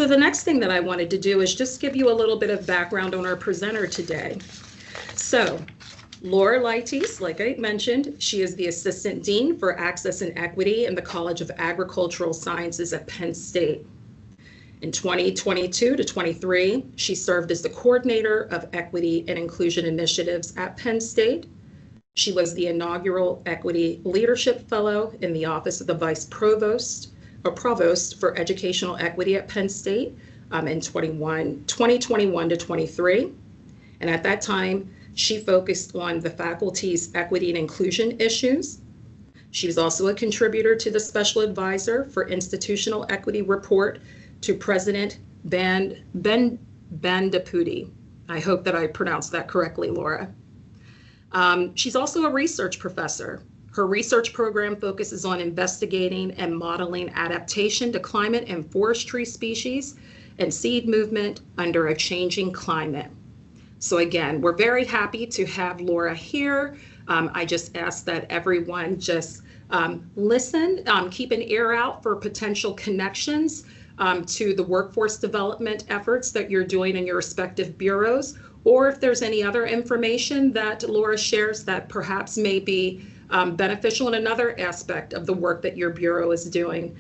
So the next thing that I wanted to do is just give you a little bit of background on our presenter today. So Laura Leites, like I mentioned, she is the Assistant Dean for Access and Equity in the College of Agricultural Sciences at Penn State. In 2022 to 23, she served as the Coordinator of Equity and Inclusion Initiatives at Penn State. She was the inaugural Equity Leadership Fellow in the Office of the Vice Provost for Educational Equity at Penn State in 2021 to 23. And at that time, she focused on the faculty's equity and inclusion issues. She was also a contributor to the Special Advisor for Institutional Equity Report to President Bandaputi. I hope that I pronounced that correctly, Laura. She's also a research professor. Her research program focuses on investigating and modeling adaptation to climate and forestry species and seed movement under a changing climate. So again, we're very happy to have Laura here. I just ask that everyone just listen, keep an ear out for potential connections to the workforce development efforts that you're doing in your respective bureaus, or if there's any other information that Laura shares that perhaps may be beneficial in another aspect of the work that your bureau is doing.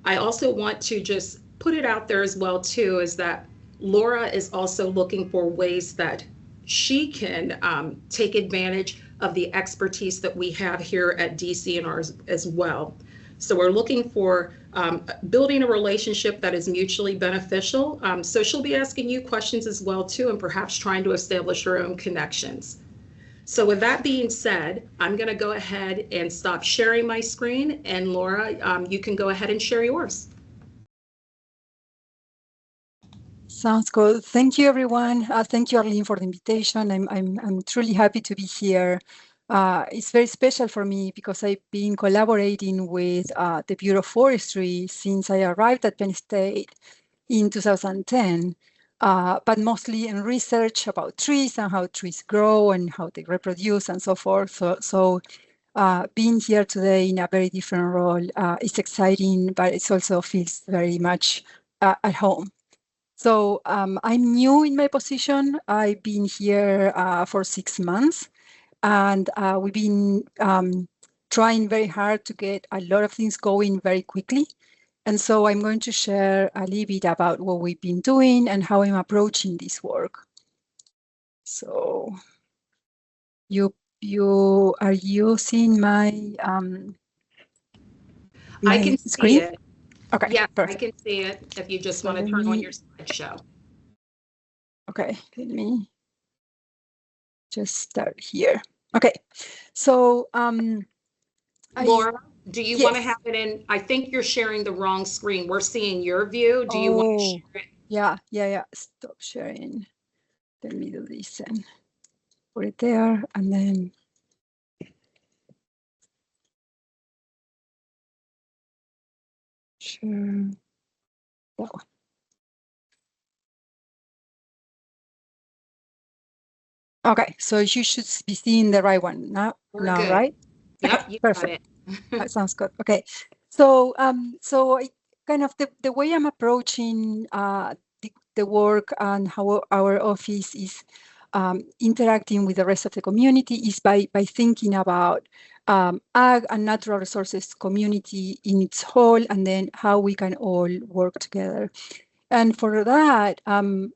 I also want to just put it out there as well too, is that Laura is also looking for ways that she can take advantage of the expertise that we have here at DCNR as well. So we're looking for building a relationship that is mutually beneficial. So she'll be asking you questions as well too, and perhaps trying to establish her own connections. So with that being said, I'm going to go ahead and stop sharing my screen, and Laura, you can go ahead and share yours. Sounds good. Thank you, everyone. Thank you, Arlene, for the invitation. I'm truly happy to be here. It's very special for me because I've been collaborating with the Bureau of Forestry since I arrived at Penn State in 2010, but mostly in research about trees and how trees grow and how they reproduce and so forth. So being here today in a very different role is exciting, but it also feels very much at home. So I'm new in my position. I've been here for 6 months, and we've been trying very hard to get a lot of things going very quickly. And so I'm going to share a little bit about what we've been doing and how I'm approaching this work. So are you seeing my I can screen? see it. Okay, yeah, perfect. I can see it if you just want to turn on your slideshow. Okay, let me just start here. Okay, so Laura, do you want to have it in? I think you're sharing the wrong screen. We're seeing your view. Do you want to share it? Yeah. Stop sharing. Let me do this and put it there, and then share that one. Okay, so you should be seeing the right one now, right? Yep, okay, you perfect. got it. That sounds good. Okay, so kind of the way I'm approaching the work and how our office is interacting with the rest of the community is by thinking about ag and natural resources community in its whole, and then how we can all work together. And for that,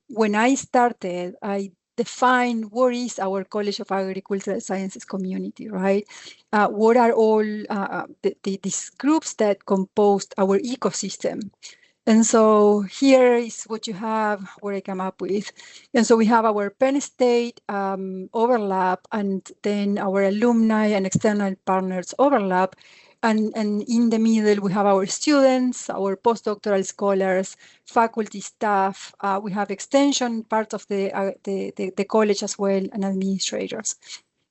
when I started, I defined what is our College of Agricultural Sciences community, right? What are all these groups that compose our ecosystem? And so here is what you have, what I come up with. And so we have our Penn State overlap, and then our alumni and external partners overlap. And in the middle, we have our students, our postdoctoral scholars, faculty, staff. We have extension part of the college as well, and administrators.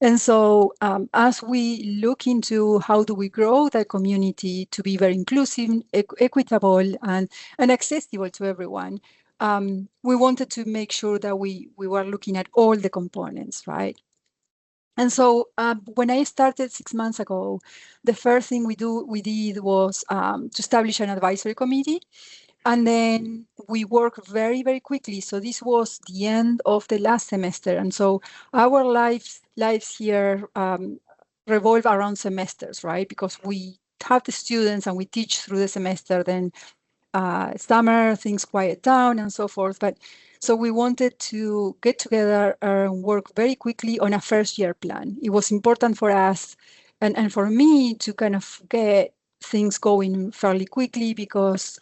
And so as we look into how do we grow that community to be very inclusive, equitable, and accessible to everyone, we wanted to make sure that we were looking at all the components, right? And so when I started 6 months ago, the first thing we did was to establish an advisory committee. And then we work very, very quickly. So this was the end of the last semester. And so our lives here revolve around semesters, right? Because we have the students and we teach through the semester, then summer, things quiet down and so forth. But so we wanted to get together and work very quickly on a first year plan. It was important for us and for me to kind of get things going fairly quickly because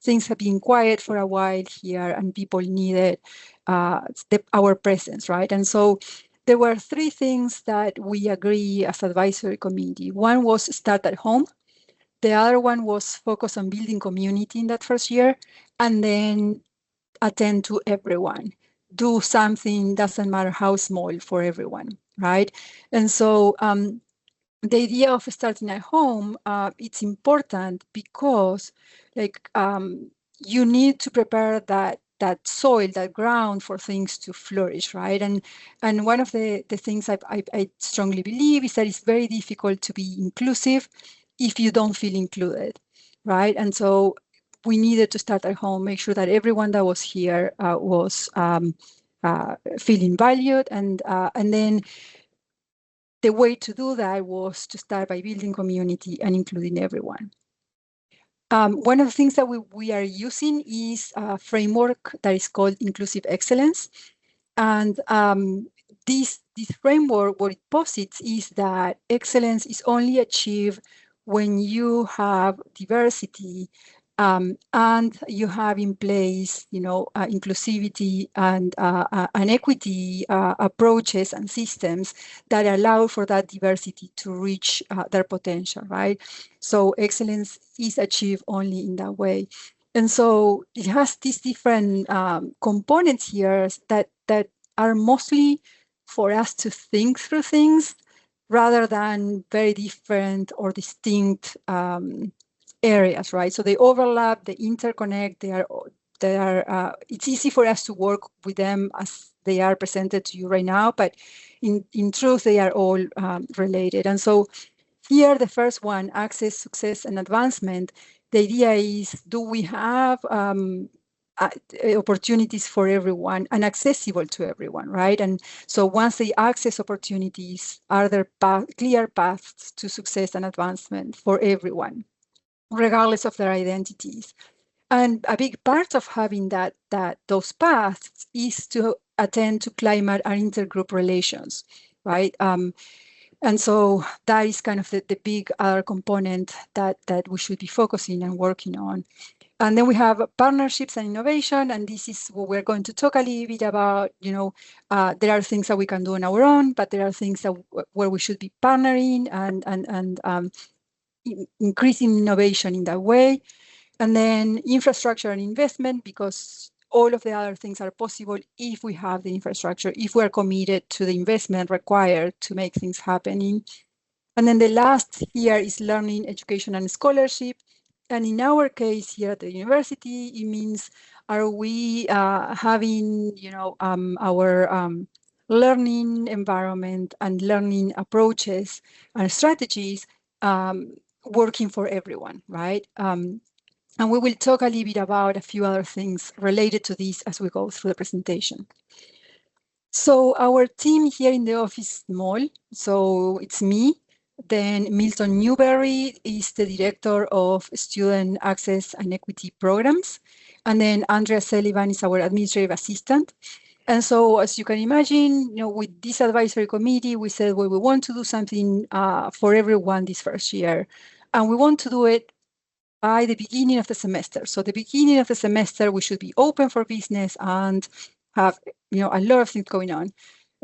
things have been quiet for a while here and people needed our presence, right? And so there were three things that we agree as advisory committee. One was start at home. The other one was focus on building community in that first year, and then attend to everyone. Do something, doesn't matter how small, for everyone, right? And so the idea of starting at home, it's important because you need to prepare that soil, that ground for things to flourish, right? And one of the things I strongly believe is that it's very difficult to be inclusive if you don't feel included, right? And so we needed to start at home, make sure that everyone that was here was feeling valued, and then the way to do that was to start by building community and including everyone. One of the things that we are using is a framework that is called Inclusive Excellence. And this framework, what it posits is that excellence is only achieved when you have diversity and you have in place, inclusivity and equity approaches and systems that allow for that diversity to reach their potential, right? So excellence is achieved only in that way. And so it has these different components here that are mostly for us to think through things rather than very different or distinct areas, right? So they overlap, they interconnect, it's easy for us to work with them as they are presented to you right now, but in truth, they are all related. And so here, the first one, access, success, and advancement, the idea is, do we have opportunities for everyone and accessible to everyone, right? And so once they access opportunities, are there clear paths to success and advancement for everyone, regardless of their identities? And a big part of having those paths is to attend to climate and intergroup relations, right? And so that is kind of the big other component that we should be focusing and working on. And then we have partnerships and innovation, and this is what we're going to talk a little bit about. There are things that we can do on our own, but there are things where we should be partnering and increasing innovation in that way. And then infrastructure and investment, because all of the other things are possible if we have the infrastructure, if we're committed to the investment required to make things happening. And then the last here is learning, education, and scholarship. And in our case here at the university, it means, are we having, our learning environment and learning approaches and strategies working for everyone, right? And we will talk a little bit about a few other things related to this as we go through the presentation. So our team here in the office is small. So it's me. Then Milton Newberry is the director of student access and equity programs. And then Andrea Sullivan is our administrative assistant. And so, as you can imagine, with this advisory committee, we said, well, we want to do something for everyone this first year. And we want to do it by the beginning of the semester. So the beginning of the semester, we should be open for business and have a lot of things going on.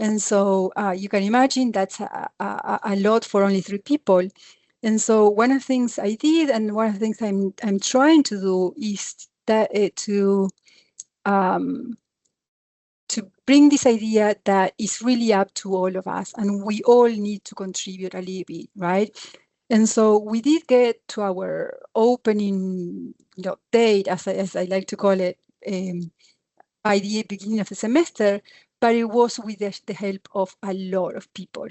And so you can imagine that's a lot for only 3 people. And so one of the things I did, and one of the things I'm trying to do, is that to bring this idea that it's really up to all of us, and we all need to contribute a little bit, right? And so we did get to our opening date, as I like to call it, by the beginning of the semester, but it was with the help of a lot of people.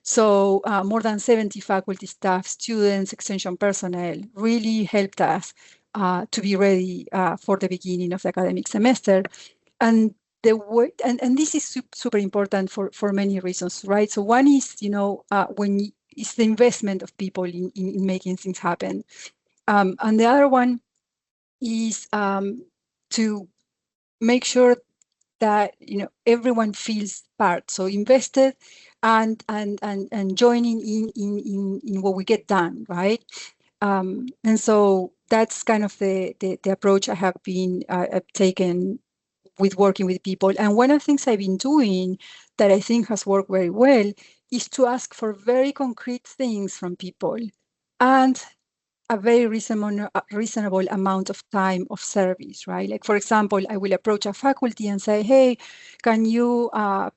So more than 70 faculty, staff, students, extension personnel really helped us to be ready for the beginning of the academic semester. And the way, and this is super important for many reasons, right? So one is, when it's the investment of people in making things happen. And the other one is to make sure that everyone feels part, so invested and joining in what we get done, right? And so that's kind of the approach I have been taken with working with people. And one of the things I've been doing that I think has worked very well is to ask for very concrete things from people and a very reasonable amount of time of service, right? Like, for example, I will approach a faculty and say, hey, can you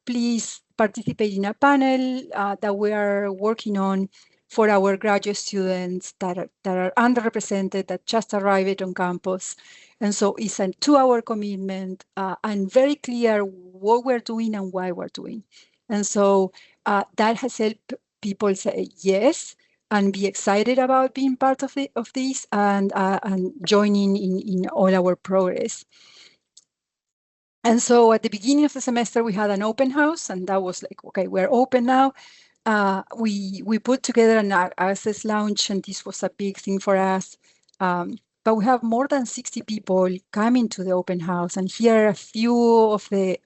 please participate in a panel that we are working on for our graduate students that are underrepresented, that just arrived on campus. And so it's a 2-hour commitment and very clear what we're doing and why we're doing. And so that has helped people say yes and be excited about being part of this and joining in all our progress. And so at the beginning of the semester, we had an open house, and that was like, okay, we're open now. We put together an access lounge, and this was a big thing for us. But we have more than 60 people coming to the open house, and here are a few of the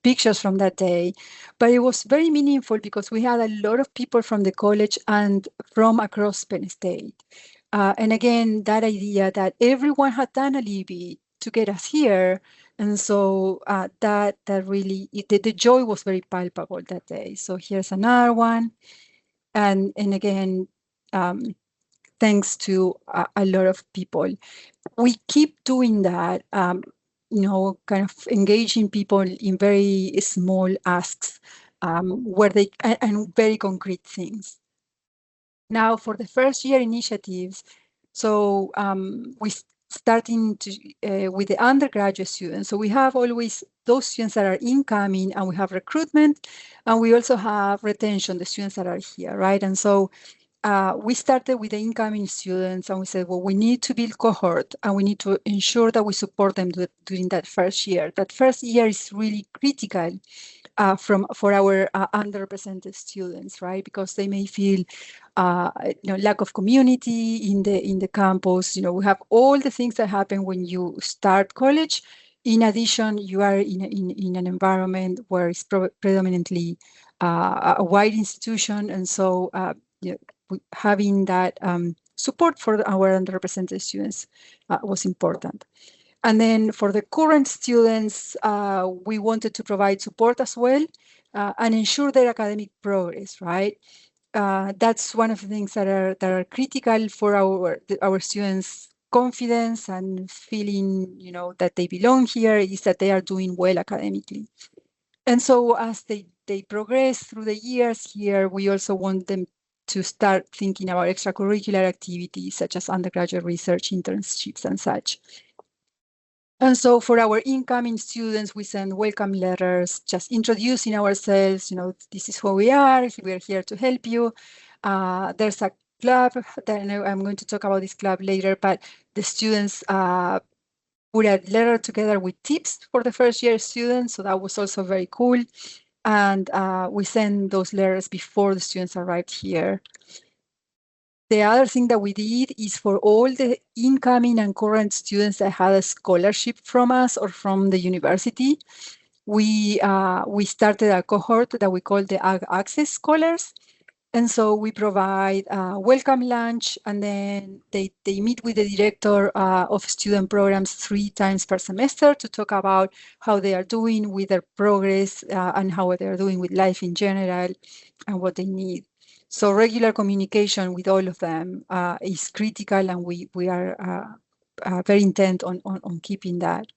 pictures from that day. But it was very meaningful because we had a lot of people from the college and from across Penn State. And again, that idea that everyone had done a little bit to get us here. And so that really, the joy was very palpable that day. So here's another one. And again, thanks to a lot of people. We keep doing that, kind of engaging people in very small asks where they, and very concrete things. Now, for the first year initiatives, so we starting to with the undergraduate students. So we have always those students that are incoming, and we have recruitment, and we also have retention, the students that are here, right? And so we started with the incoming students, and we said, well, we need to build cohort, and we need to ensure that we support them during that first year. That first year is really critical for our underrepresented students, right? Because they may feel lack of community in the campus. We have all the things that happen when you start college. In addition, you are in an environment where it's predominantly a white institution, and so having that support for our underrepresented students was important. And then for the current students, we wanted to provide support as well and ensure their academic progress, right? That's one of the things that are critical for our students' confidence and feeling, that they belong here, is that they are doing well academically. And so as they progress through the years here, we also want them to start thinking about extracurricular activities such as undergraduate research, internships, and such. And so for our incoming students, we send welcome letters, just introducing ourselves, this is who we are here to help you. There's a club that I'm going to talk about this club later, but the students put a letter together with tips for the first year students. So that was also very cool. And we send those letters before the students arrived here. The other thing that we did is for all the incoming and current students that had a scholarship from us or from the university, we started a cohort that we call the Access Scholars. And so we provide welcome lunch, and then they meet with the director of student programs 3 times per semester to talk about how they are doing with their progress and how they are doing with life in general and what they need. So regular communication with all of them is critical, and we are very intent on keeping that.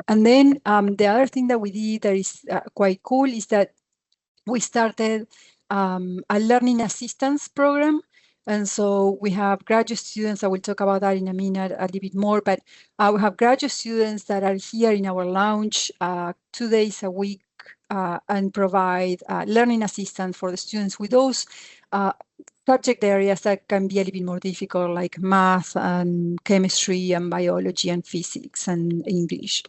And then the other thing that we did that is quite cool is that we started a learning assistance program. And so we have graduate students, I will talk about that in a minute a little bit more, but we have graduate students that are here in our lounge 2 days a week and provide learning assistance for the students with those subject areas that can be a little bit more difficult, like math and chemistry and biology and physics and English.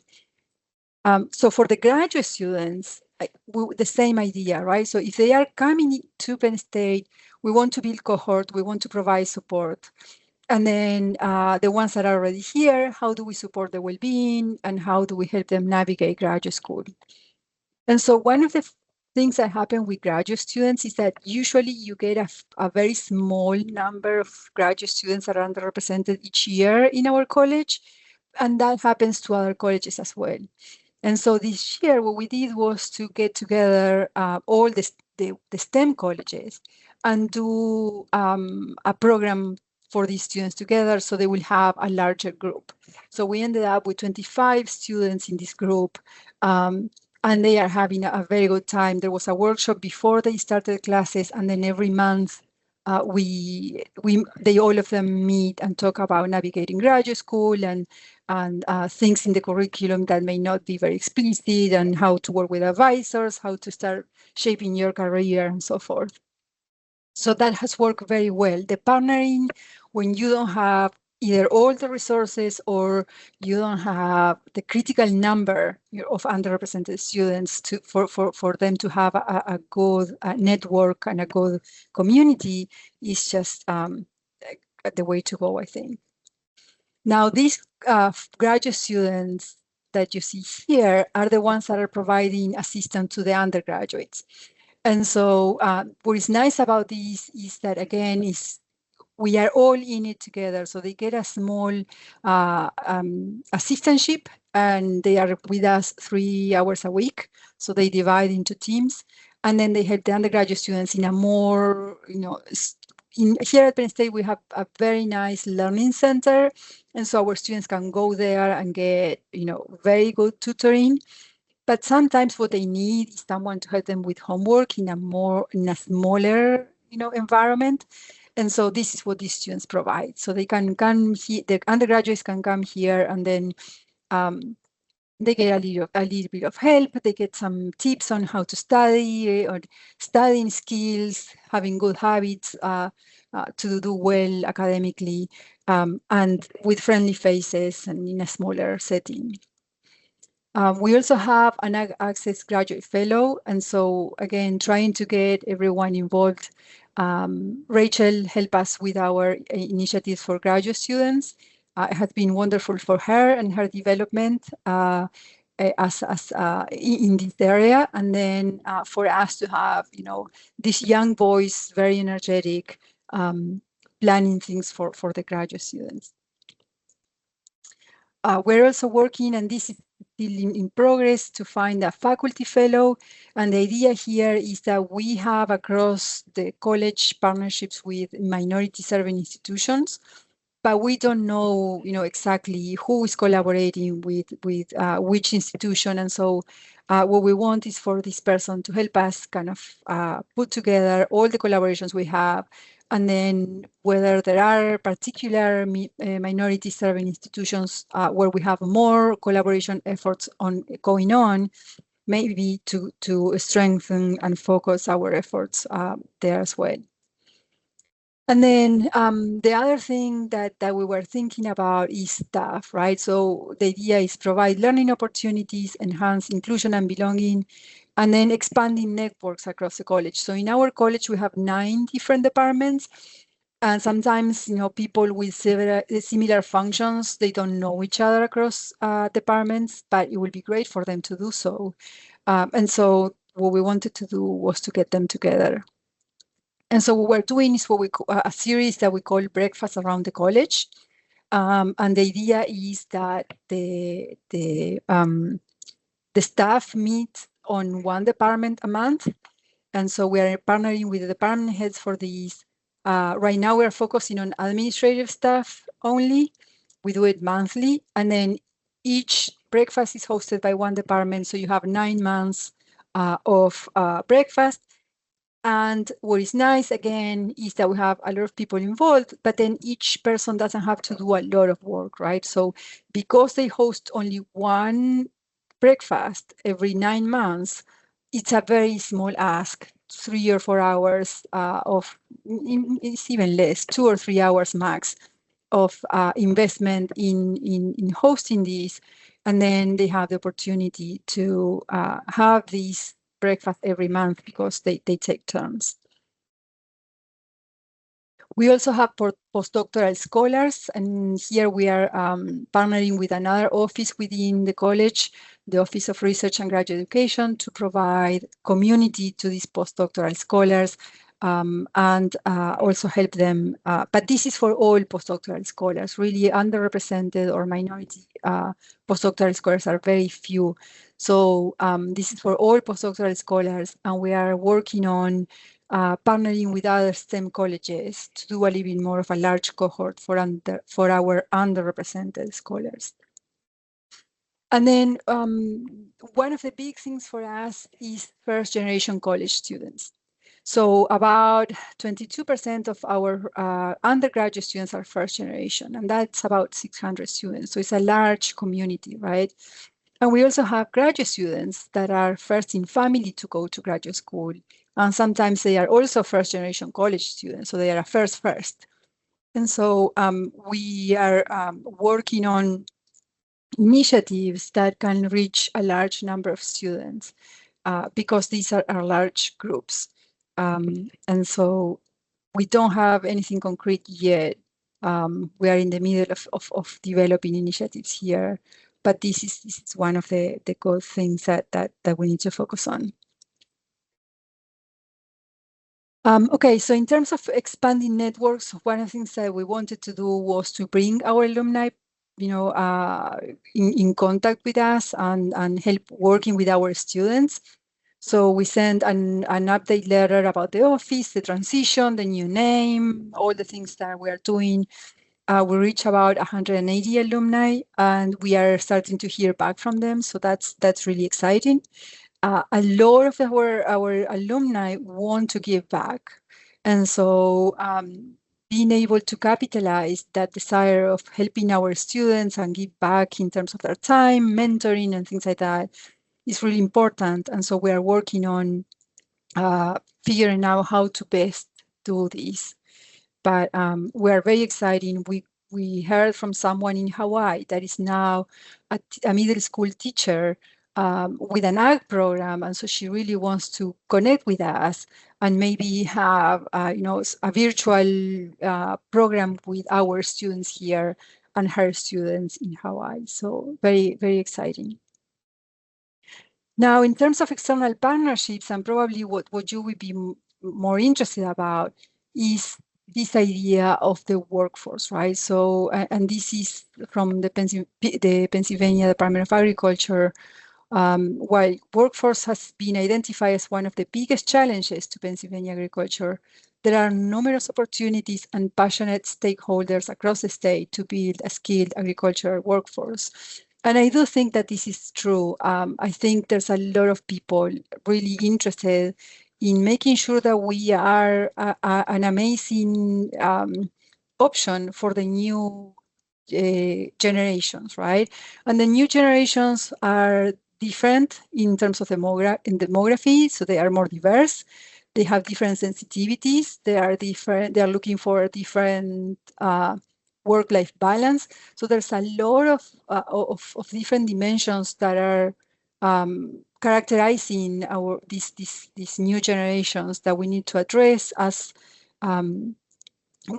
So for the graduate students, the same idea, right? So if they are coming to Penn State, we want to build cohort, we want to provide support. And then the ones that are already here, how do we support their well-being and how do we help them navigate graduate school? And so one of the things that happen with graduate students is that usually you get a very small number of graduate students that are underrepresented each year in our college. And that happens to other colleges as well. And so this year, what we did was to get together all the STEM colleges and do a program for these students together so they will have a larger group. So we ended up with 25 students in this group, and they are having a very good time. There was a workshop before they started classes, and then every month they all of them meet and talk about navigating graduate school and things in the curriculum that may not be very explicit, and how to work with advisors, how to start shaping your career, and so forth. So that has worked very well. The partnering, when you don't have either all the resources or you don't have the critical number of underrepresented students for them to have a good network and a good community, is just the way to go, I think. Now, these graduate students that you see here are the ones that are providing assistance to the undergraduates. And so what is nice about this is that, again, we are all in it together. So they get a small assistantship, and they are with us 3 hours a week. So they divide into teams, and then they help the undergraduate students in a more, here at Penn State, we have a very nice learning center. And so our students can go there and get, very good tutoring. But sometimes what they need is someone to help them with homework in a smaller, environment. And so this is what these students provide. So they can come here, the undergraduates can come here, and then they get a little bit of help. They get some tips on how to study, or studying skills, having good habits to do well academically, and with friendly faces and in a smaller setting. We also have an Access Graduate Fellow, and so again, trying to get everyone involved. Rachel helped us with our initiatives for graduate students. It has been wonderful for her and her development in this area, and then for us to have, this young voice, very energetic, planning things for the graduate students. We're also working, and this is still in progress, to find a faculty fellow. And the idea here is that we have across the college partnerships with minority serving institutions, but we don't know, exactly who is collaborating with which institution. And so what we want is for this person to help us kind of put together all the collaborations we have, and then whether there are particular minority serving institutions where we have more collaboration efforts going on, maybe to strengthen and focus our efforts there as well. And then the other thing that we were thinking about is staff, right? So the idea is provide learning opportunities, enhance inclusion and belonging, and then expanding networks across the college. So in our college, we have 9 different departments. And sometimes, people with similar functions, they don't know each other across departments, but it would be great for them to do so. And so what we wanted to do was to get them together. And so what we're doing is what we call a series that we call Breakfast Around the College. And the idea is that the staff meet on one department a month. And so we are partnering with the department heads for these. Right now, we're focusing on administrative staff only. We do it monthly. And then each breakfast is hosted by one department. So you have 9 months of breakfast. And what is nice, again, is that we have a lot of people involved, but then each person doesn't have to do a lot of work, right? So because they host only one breakfast every 9 months, it's a very small ask 3 or 4 hours it's even less, 2 or 3 hours max of investment in hosting these. And then they have the opportunity to have these breakfast every month because they take turns. We also have postdoctoral scholars, and here we are partnering with another office within the college, the Office of Research and Graduate Education, to provide community to these postdoctoral scholars and also help them. But this is for all postdoctoral scholars. Really underrepresented or minority postdoctoral scholars are very few. So this is for all postdoctoral scholars, and we are working on partnering with other STEM colleges to do a little bit more of a large cohort for our underrepresented scholars. And then one of the big things for us is first generation college students. So about 22% of our undergraduate students are first generation, and that's about 600 students. So it's a large community, right? And we also have graduate students that are first in family to go to graduate school. And sometimes they are also first generation college students, so they are a first. And so we are working on initiatives that can reach a large number of students because these are large groups. And so we don't have anything concrete yet. We are in the middle of developing initiatives here, but this is one of the good things that we need to focus on. Okay, so in terms of expanding networks, one of the things that we wanted to do was to bring our alumni, in contact with us and help working with our students. So we sent an update letter about the office, the transition, the new name, all the things that we are doing. We reach about 180 alumni, and we are starting to hear back from them. So that's really exciting. A lot of our alumni want to give back. And so being able to capitalize that desire of helping our students and give back in terms of their time, mentoring, and things like that is really important. And so we are working on figuring out how to best do this. But we are very excited. We heard from someone in Hawaii that is now a middle school teacher with an ag program, and so she really wants to connect with us and maybe have a virtual program with our students here and her students in Hawaii. So very, very exciting. Now, in terms of external partnerships, and probably what you would be more interested about is this idea of the workforce, right? So, and this is from the Pennsylvania Department of Agriculture. While workforce has been identified as one of the biggest challenges to Pennsylvania agriculture, there are numerous opportunities and passionate stakeholders across the state to build a skilled agricultural workforce. And I do think that this is true. I think there's a lot of people really interested in making sure that we are an amazing option for the new generations, right? And the new generations are different in terms of demography, so they are more diverse. They have different sensitivities. They are different. They are looking for a different work-life balance. So there's a lot of different dimensions that are characterizing these new generations that we need to address as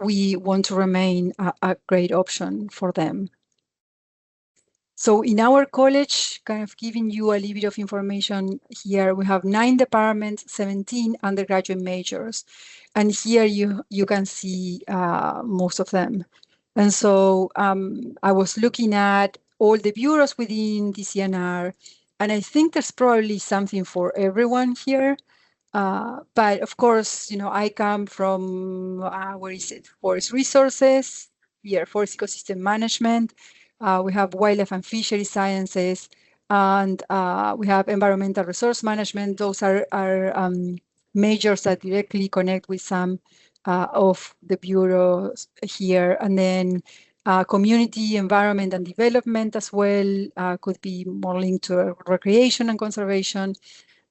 we want to remain a great option for them. So in our college, kind of giving you a little bit of information here, we have 9 departments, 17 undergraduate majors. And here you can see most of them. And so I was looking at all the bureaus within DCNR, and I think there's probably something for everyone here. But of course, I come from, where is it? Forest resources, here, forest ecosystem management. We have wildlife and fishery sciences, and we have environmental resource management. Those are majors that directly connect with some of the bureaus here. And then community, environment, and development as well could be more linked to recreation and conservation.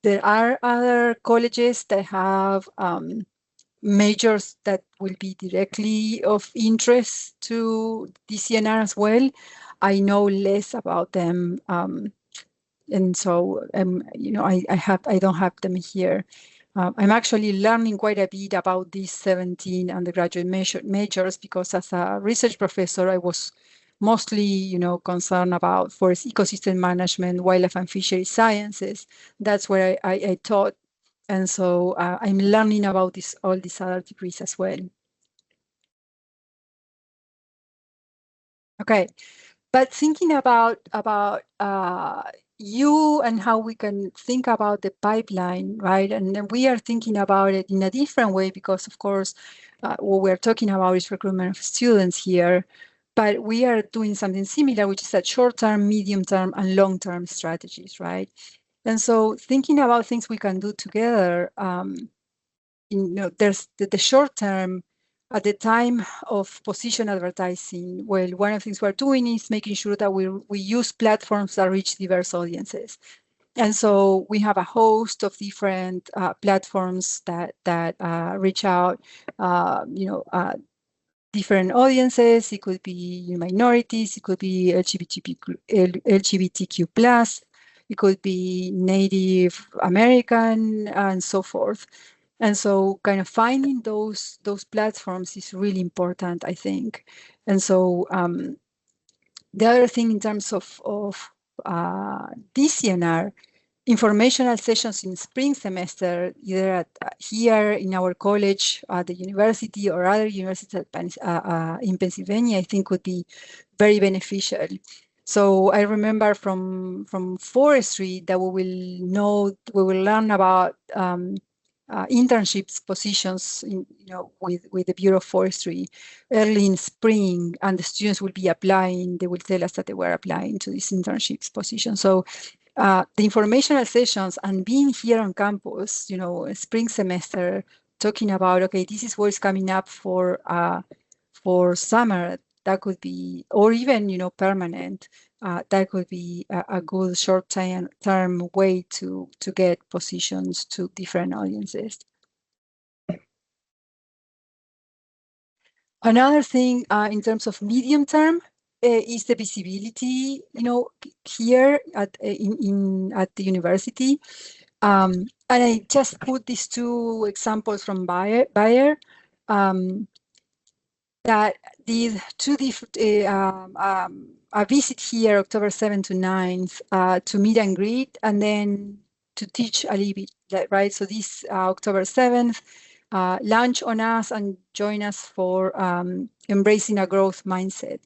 There are other colleges that have majors that will be directly of interest to DCNR as well. I know less about them, and so I don't have them here. I'm actually learning quite a bit about these 17 undergraduate majors because as a research professor, I was mostly, concerned about forest ecosystem management, wildlife and fishery sciences. That's where I taught. And so I'm learning about all these other degrees as well. Okay, but thinking about you and how we can think about the pipeline, right? And then we are thinking about it in a different way because, of course, what we're talking about is recruitment of students here, but we are doing something similar, which is that short-term, medium-term, and long-term strategies, right? And so thinking about things we can do together, there's the short term. At the time of position advertising, well, one of the things we're doing is making sure that we use platforms that reach diverse audiences. And so we have a host of different platforms that reach out, different audiences. It could be minorities, it could be LGBTQ plus, it could be Native American, and so forth. And so kind of finding those platforms is really important, I think. And so the other thing in terms of DCNR, informational sessions in spring semester, either here in our college, at the university, or other universities in Pennsylvania, I think would be very beneficial. So I remember from forestry that we will learn about internships positions with the Bureau of Forestry early in spring, and the students will be applying. They will tell us that they were applying to these internships positions. So the informational sessions and being here on campus, spring semester, talking about, okay, this is what is coming up for summer, that could be, or even, permanent, that could be a good short-term way to get positions to different audiences. Another thing in terms of medium term is the visibility, here at the university. And I just put these two examples from Bayer that did a visit here October 7th to 9th to meet and greet, and then to teach a little bit, right? So this October 7th, launch on us and join us for embracing a growth mindset.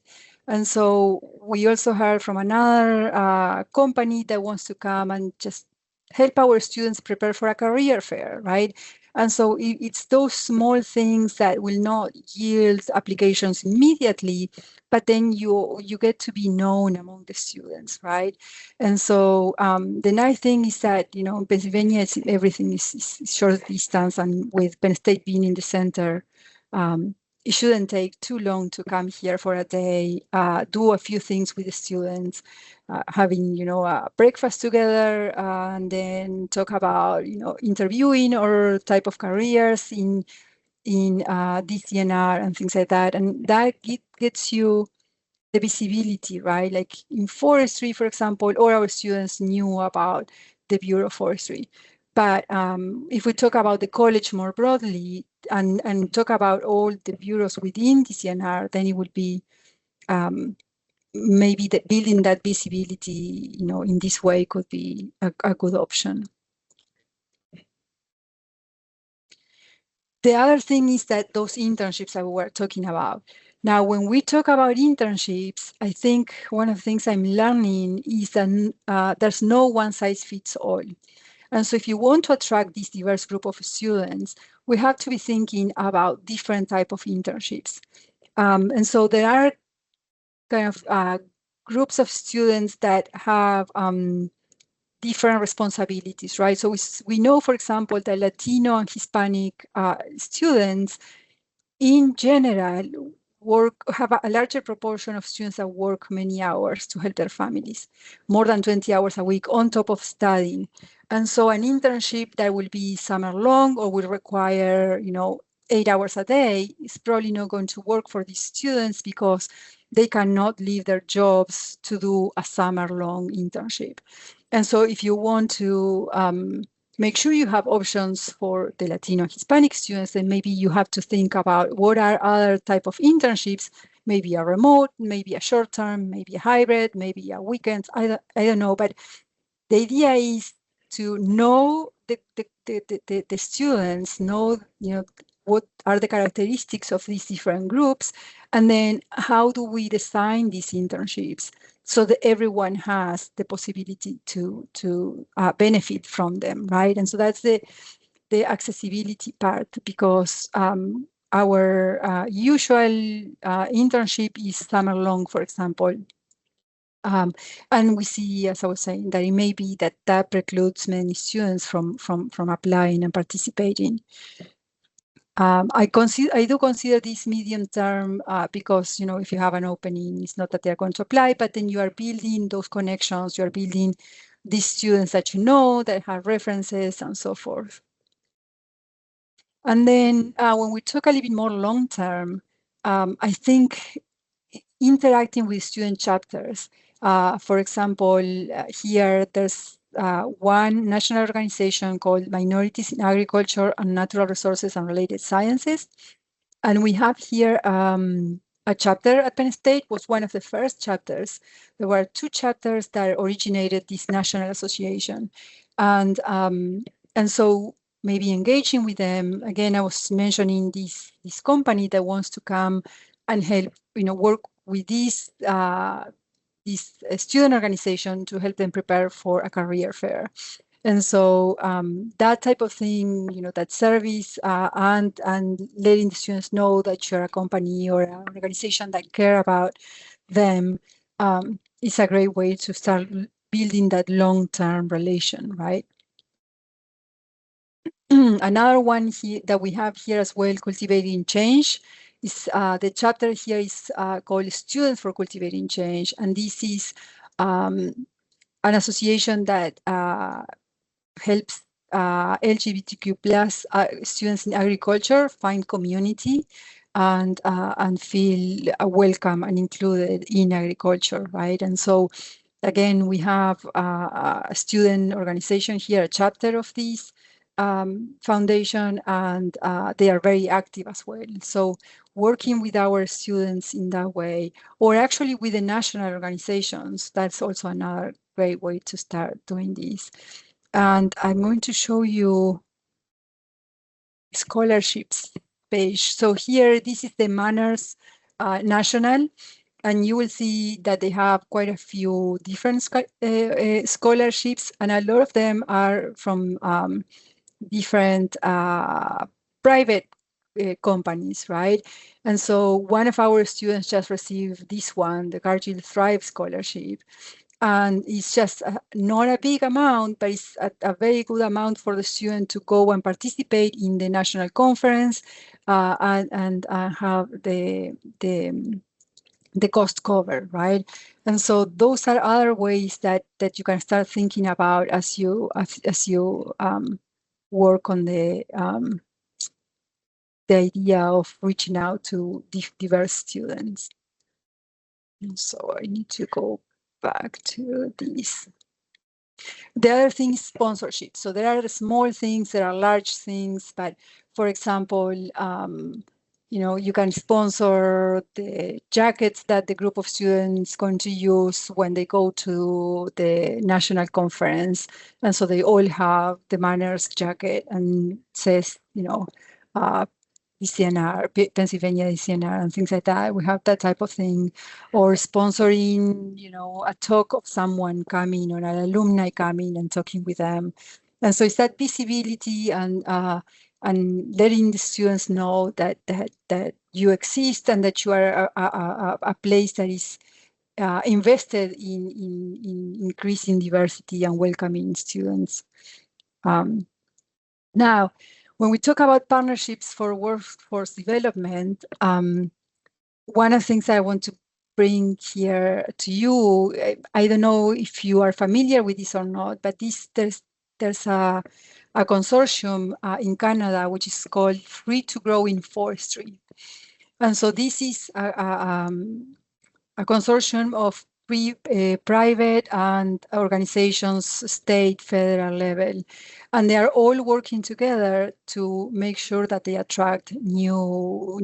And so we also heard from another company that wants to come and just help our students prepare for a career fair, right? And so it's those small things that will not yield applications immediately, but then you get to be known among the students, right? And so the nice thing is that, in Pennsylvania, everything is short distance, and with Penn State being in the center, it shouldn't take too long to come here for a day, do a few things with the students, having, a breakfast together, and then talk about, interviewing or type of careers in DCNR and things like that. And that gets you the visibility, right? Like in forestry, for example, all our students knew about the Bureau of Forestry. But if we talk about the college more broadly and talk about all the bureaus within DCNR, then it would be maybe building that visibility, in this way could be a good option. The other thing is that those internships that we were talking about. Now, when we talk about internships, I think one of the things I'm learning is that there's no one size fits all. And so if you want to attract this diverse group of students, we have to be thinking about different type of internships. And so there are kind of groups of students that have different responsibilities, right? So we know, for example, that Latino and Hispanic students, in general, have a larger proportion of students that work many hours to help their families, more than 20 hours a week on top of studying. And so an internship that will be summer long or will require, 8 hours a day is probably not going to work for these students because they cannot leave their jobs to do a summer long internship. And so if you want to make sure you have options for the Latino Hispanic students, then maybe you have to think about what are other type of internships, maybe a remote, maybe a short term, maybe a hybrid, maybe a weekend, I don't know. But the idea is to know the students, know, what are the characteristics of these different groups, and then how do we design these internships so that everyone has the possibility to benefit from them, right? And so that's the accessibility part, because our usual internship is summer long, for example. And we see, as I was saying, that it may be that precludes many students from applying and participating. I do consider this medium term because, if you have an opening, it's not that they're going to apply, but then you are building those connections, you are building these students that that have references and so forth. And then when we talk a little bit more long term, I think interacting with student chapters. For example, here there's one national organization called Minorities in Agriculture and Natural Resources and Related Sciences. And we have here a chapter at Penn State, was one of the first chapters. There were 2 chapters that originated this national association. And so maybe engaging with them, again, I was mentioning this company that wants to come and help, work with this student organization to help them prepare for a career fair. And so that type of thing, that service and letting the students know that you're a company or an organization that care about them is a great way to start building that long-term relation, right? Another one that we have here as well, Cultivating Change, is the chapter here is called Students for Cultivating Change. And this is an association that helps LGBTQ plus students in agriculture find community and feel welcome and included in agriculture, right? And so, again, we have a student organization here, a chapter of this foundation, and they are very active as well. So working with our students in that way, or actually with the national organizations, that's also another great way to start doing this. And I'm going to show you scholarships page. So here, this is the Manners National, and you will see that they have quite a few different scholarships, and a lot of them are from different private companies, right? And so one of our students just received this one, the Cargill Thrive Scholarship. And it's just not a big amount, but it's a very good amount for the student to go and participate in the national conference and have the cost covered, right? And so those are other ways that you can start thinking about as you work on the idea of reaching out to diverse students. And so I need to go back to this. The other thing is sponsorship. So there are the small things, there are large things, but for example, you can sponsor the jackets that the group of students going to use when they go to the national conference. And so they all have the Manners jacket and says, DCNR, Pennsylvania DCNR, and things like that. We have that type of thing, or sponsoring, a talk of someone coming or an alumni coming and talking with them. And so it's that visibility and letting the students know that you exist and that you are a place that is invested in increasing diversity and welcoming students. Now, when we talk about partnerships for workforce development, one of the things I want to bring here to you, I don't know if you are familiar with this or not, but there's a consortium in Canada which is called Free to Grow in Forestry. And so this is a consortium of private and organizations, state, federal level, and they are all working together to make sure that they attract new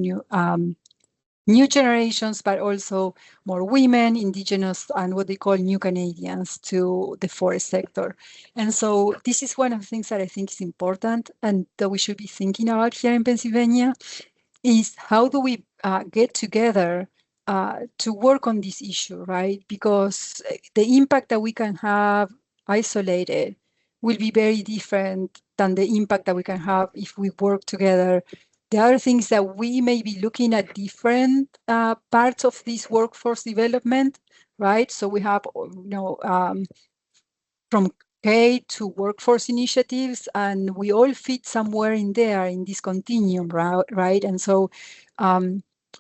generations, but also more women, indigenous, and what they call new Canadians to the forest sector. And so this is one of the things that I think is important and that we should be thinking about here in Pennsylvania, is how do we get together to work on this issue, right? Because the impact that we can have isolated will be very different than the impact that we can have if we work together. The other things that we may be looking at different parts of this workforce development, right? So we have, from K to workforce initiatives, and we all fit somewhere in there in this continuum, right? And so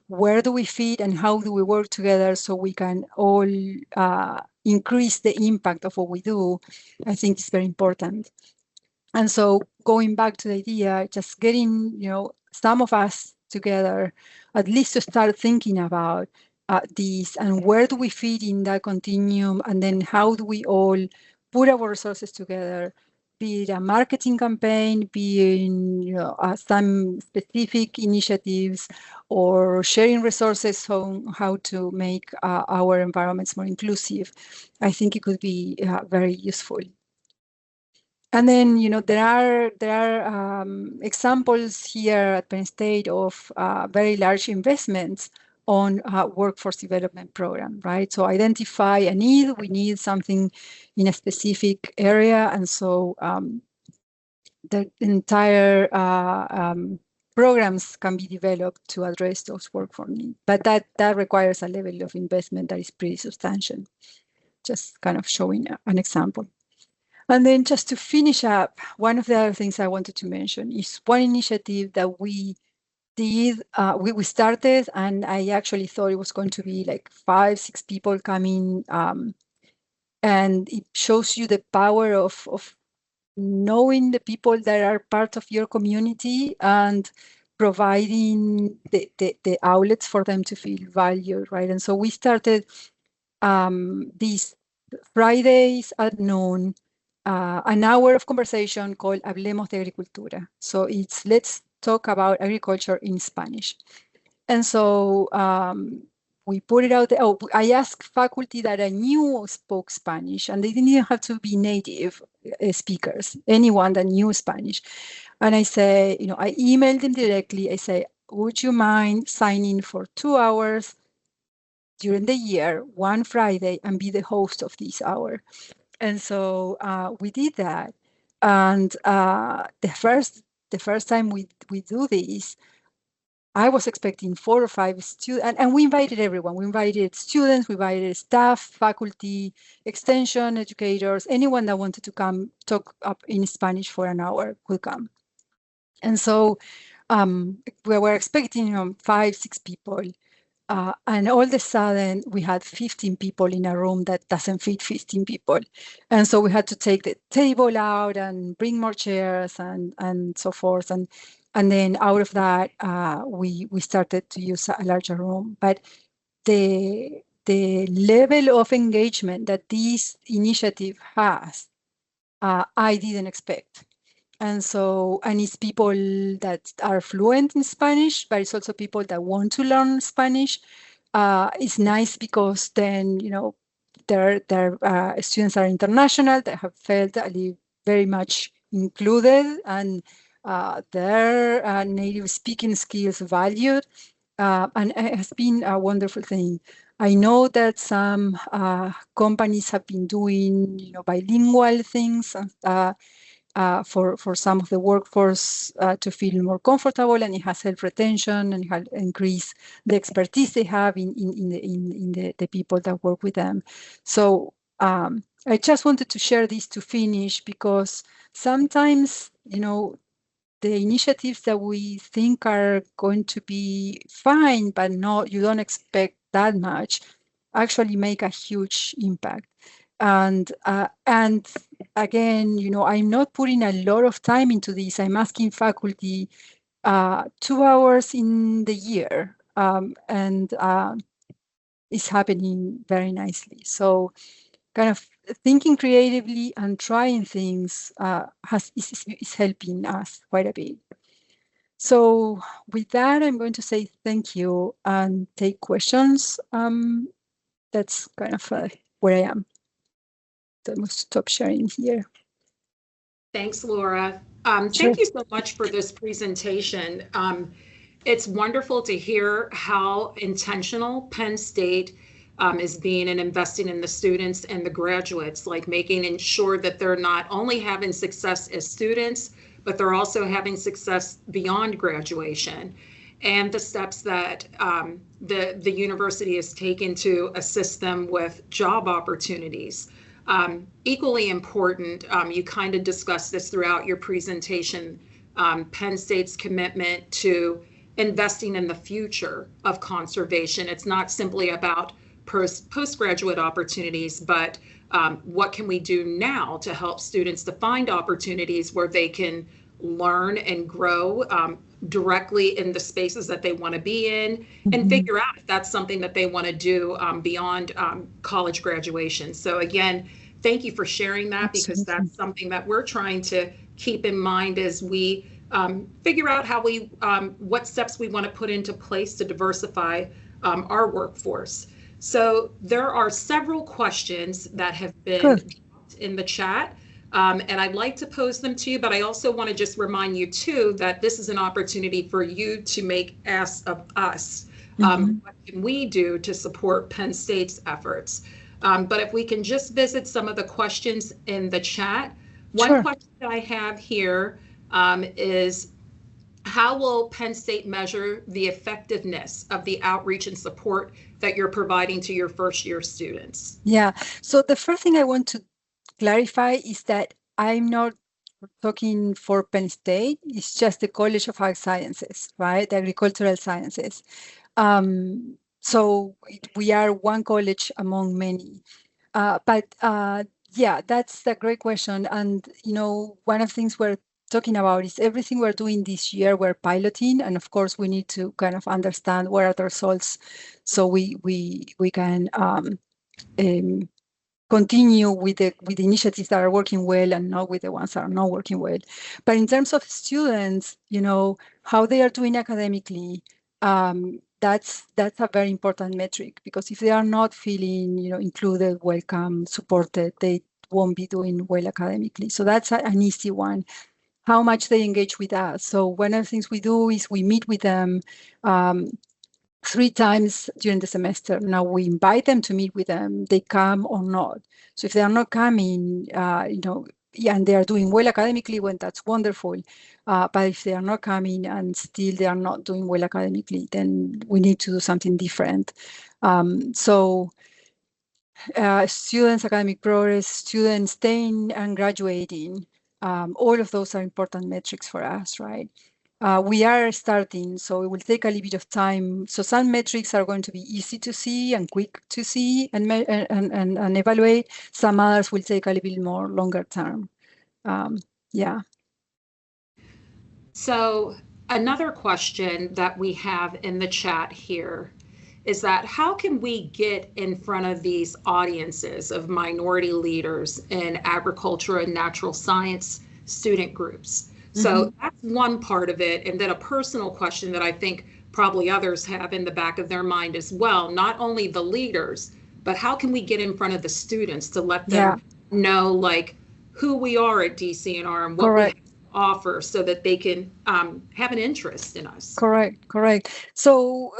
where do we fit and how do we work together so we can all increase the impact of what we do? I think is very important. And so going back to the idea, just getting, some of us together, at least to start thinking about these and where do we fit in that continuum, and then how do we all put our resources together, be it a marketing campaign, be in some specific initiatives, or sharing resources on how to make our environments more inclusive. I think it could be very useful. And then, there are examples here at Penn State of very large investments on workforce development program, right? So identify a need, we need something in a specific area, and so the entire programs can be developed to address those workforce needs. But that requires a level of investment that is pretty substantial. Just kind of showing an example. And then just to finish up, one of the other things I wanted to mention is one initiative that we did, we started, and I actually thought it was going to be like 5, 6 people coming, and it shows you the power of knowing the people that are part of your community and providing the outlets for them to feel valued, right? And so we started these Fridays at noon, an hour of conversation called Hablemos de Agricultura. So it's let's talk about agriculture in Spanish. And so we put it out there. Oh, I asked faculty that I knew spoke Spanish, and they didn't even have to be native speakers, anyone that knew Spanish. And I say, I emailed them directly. I say, would you mind signing for 2 hours during the year, one Friday, and be the host of this hour? And so we did that. And the first time we do this, I was expecting 4 or 5 students, and we invited everyone. We invited students, we invited staff, faculty, extension, educators, anyone that wanted to come talk up in Spanish for an hour could come. And so we were expecting 5, 6 people. And all of a sudden, we had 15 people in a room that doesn't fit 15 people. And so we had to take the table out and bring more chairs and so forth. And then out of that, we started to use a larger room. But the level of engagement that this initiative has, I didn't expect. And so, and it's people that are fluent in Spanish, but it's also people that want to learn Spanish. It's nice because then, their students are international, that have felt very much included, and their native speaking skills valued. And it has been a wonderful thing. I know that some companies have been doing, bilingual things for some of the workforce to feel more comfortable, and it has helped retention and it has increased the expertise they have in the people that work with them. So I just wanted to share this to finish, because sometimes, the initiatives that we think are going to be fine, but you don't expect that much, actually make a huge impact. And again, I'm not putting a lot of time into this. I'm asking faculty 2 hours in the year, and it's happening very nicely. So kind of thinking creatively and trying things is helping us quite a bit. So with that, I'm going to say thank you and take questions. That's kind of where I am. So I must stop sharing here. Thanks, Laura. Sure. Thank you so much for this presentation. It's wonderful to hear how intentional Penn State is being and investing in the students and the graduates, like making sure that they're not only having success as students, but they're also having success beyond graduation, and the steps that the university has taken to assist them with job opportunities. Equally important, you kind of discussed this throughout your presentation, Penn State's commitment to investing in the future of conservation. It's not simply about postgraduate opportunities, but what can we do now to help students to find opportunities where they can learn and grow directly in the spaces that they want to be in, and figure out if that's something that they want to do beyond college graduation. So again, thank you for sharing that, because that's something that we're trying to keep in mind as we figure out how what steps we want to put into place to diversify our workforce. So there are several questions that have been in the chat. And I'd like to pose them to you, but I also want to just remind you too that this is an opportunity for you to ask of us. What can we do to support Penn State's efforts? But if we can just visit some of the questions in the chat. One question that I have here is, how will Penn State measure the effectiveness of the outreach and support that you're providing to your first year students? Yeah, so the first thing I want to clarify is that I'm not talking for Penn State. It's just the College of Ag Sciences, right? The agricultural sciences. So we are one college among many. But yeah, that's a great question. And, one of the things we're talking about is everything we're doing this year, we're piloting. And of course, we need to kind of understand what are the results so we can continue with the initiatives that are working well and not with the ones that are not working well. But in terms of students, how they are doing academically, that's a very important metric, because if they are not feeling, included, welcome, supported, they won't be doing well academically. So that's an easy one. How much they engage with us. So one of the things we do is we meet with them 3 times during the semester. Now we invite them to meet with them, they come or not. So if they are not coming, and they are doing well academically, well, that's wonderful. But if they are not coming and still they are not doing well academically, then we need to do something different. So students' academic progress, students staying and graduating, all of those are important metrics for us, right? We are starting, so it will take a little bit of time. So some metrics are going to be easy to see and quick to see and evaluate. Some others will take a little bit more longer term. Yeah. So another question that we have in the chat here is that how can we get in front of these audiences of minority leaders in agriculture and natural science student groups? So that's one part of it. And then a personal question that I think probably others have in the back of their mind as well, not only the leaders, but how can we get in front of the students to let them know like who we are at DCNR and what we have to offer so that they can have an interest in us? Correct. So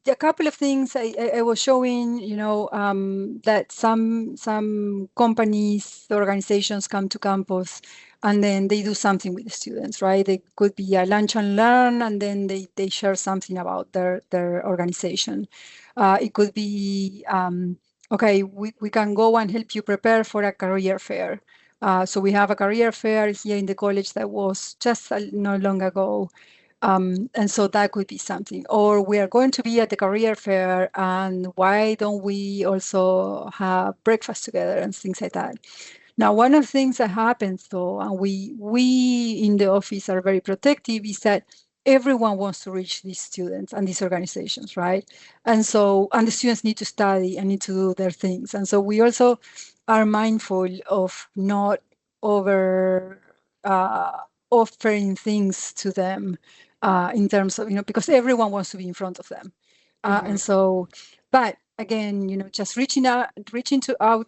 a couple of things I was showing, that some companies, organizations come to campus and then they do something with the students, right? They could be a lunch and learn, and then they share something about their organization. It could be, okay, we can go and help you prepare for a career fair. So we have a career fair here in the college that was just not long ago. And so that could be something. Or we are going to be at the career fair, and why don't we also have breakfast together and things like that. Now, one of the things that happens though, and we in the office are very protective, is that everyone wants to reach these students and these organizations, right? And so, and the students need to study and need to do their things. And so we also are mindful of not over offering things to them in terms of, because everyone wants to be in front of them. And so, but again, just reaching out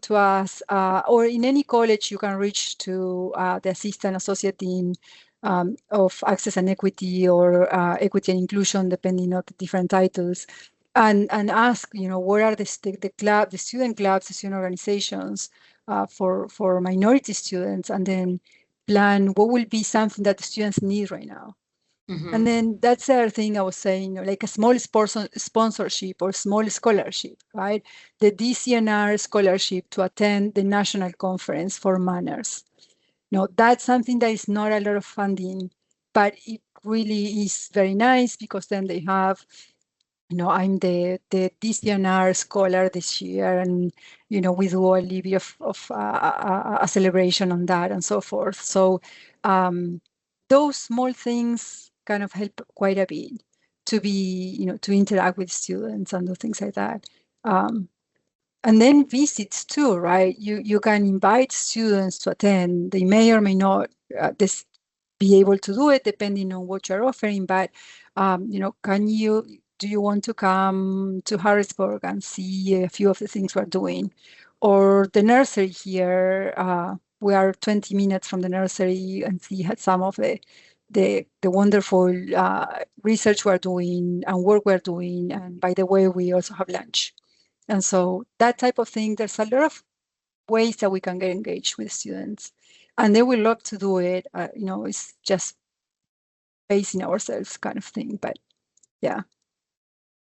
to us, or in any college, you can reach to the assistant associate dean of access and equity, or equity and inclusion, depending on the different titles, and ask, what are the student clubs, the student organizations for minority students, and then plan what will be something that the students need right now. And then that's the other thing I was saying, like a small sponsorship or small scholarship, right? The DCNR scholarship to attend the national conference for manners. That's something that is not a lot of funding, but it really is very nice, because then they have, I'm the DCNR scholar this year, and we do a little bit of a celebration on that and so forth. So those small things kind of help quite a bit to be, to interact with students and do things like that. And then visits too, right? You can invite students to attend. They may or may not be able to do it depending on what you're offering, but do you want to come to Harrisburg and see a few of the things we're doing? Or the nursery here, we are 20 minutes from the nursery, and see some of the wonderful research we're doing and work we're doing. And by the way, we also have lunch. And so that type of thing, there's a lot of ways that we can get engaged with students, and they will love to do it. It's just pacing ourselves kind of thing, but yeah.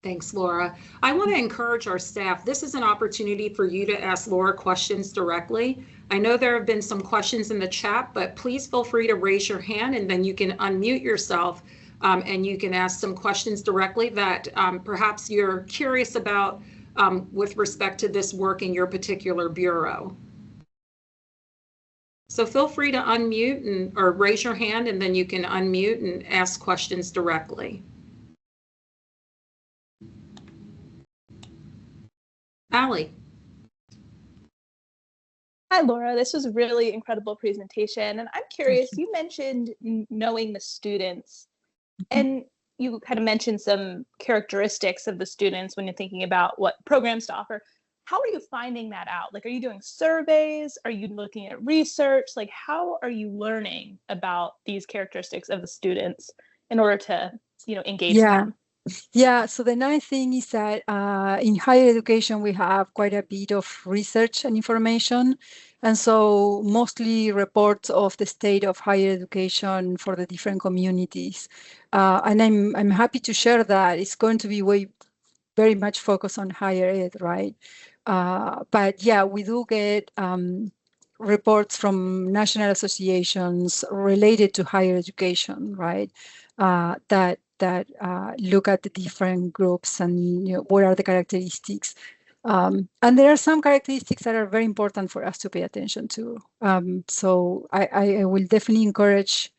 Thanks, Laura. I want to encourage our staff. This is an opportunity for you to ask Laura questions directly. I know there have been some questions in the chat, but please feel free to raise your hand, and then you can unmute yourself and you can ask some questions directly that perhaps you're curious about with respect to this work in your particular bureau. So feel free to unmute or raise your hand, and then you can unmute and ask questions directly. Allie. Hi, Laura. This was a really incredible presentation. And I'm curious, you mentioned knowing the students, and you kind of mentioned some characteristics of the students when you're thinking about what programs to offer. How are you finding that out? Like, are you doing surveys? Are you looking at research? Like, how are you learning about these characteristics of the students in order to, engage them? Yeah, so the nice thing is that in higher education, we have quite a bit of research and information. And so mostly reports of the state of higher education for the different communities. And I'm happy to share that. It's going to be very much focused on higher ed, right? But yeah, we do get reports from national associations related to higher education, right? That look at the different groups and what are the characteristics. And there are some characteristics that are very important for us to pay attention to. So I will definitely encourage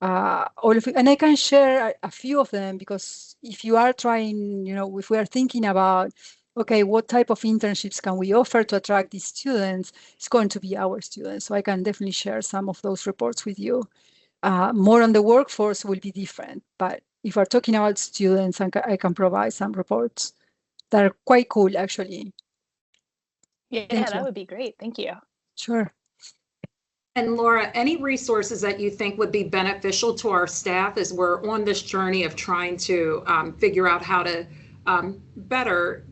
all of you, and I can share a few of them, because if you are trying, if we are thinking about, okay, what type of internships can we offer to attract these students, it's going to be our students. So I can definitely share some of those reports with you. More on the workforce will be different, but if we're talking about students, I can provide some reports that are quite cool, actually. Yeah, that would be great. Thank you. Sure. And Laura, any resources that you think would be beneficial to our staff as we're on this journey of trying to figure out how to better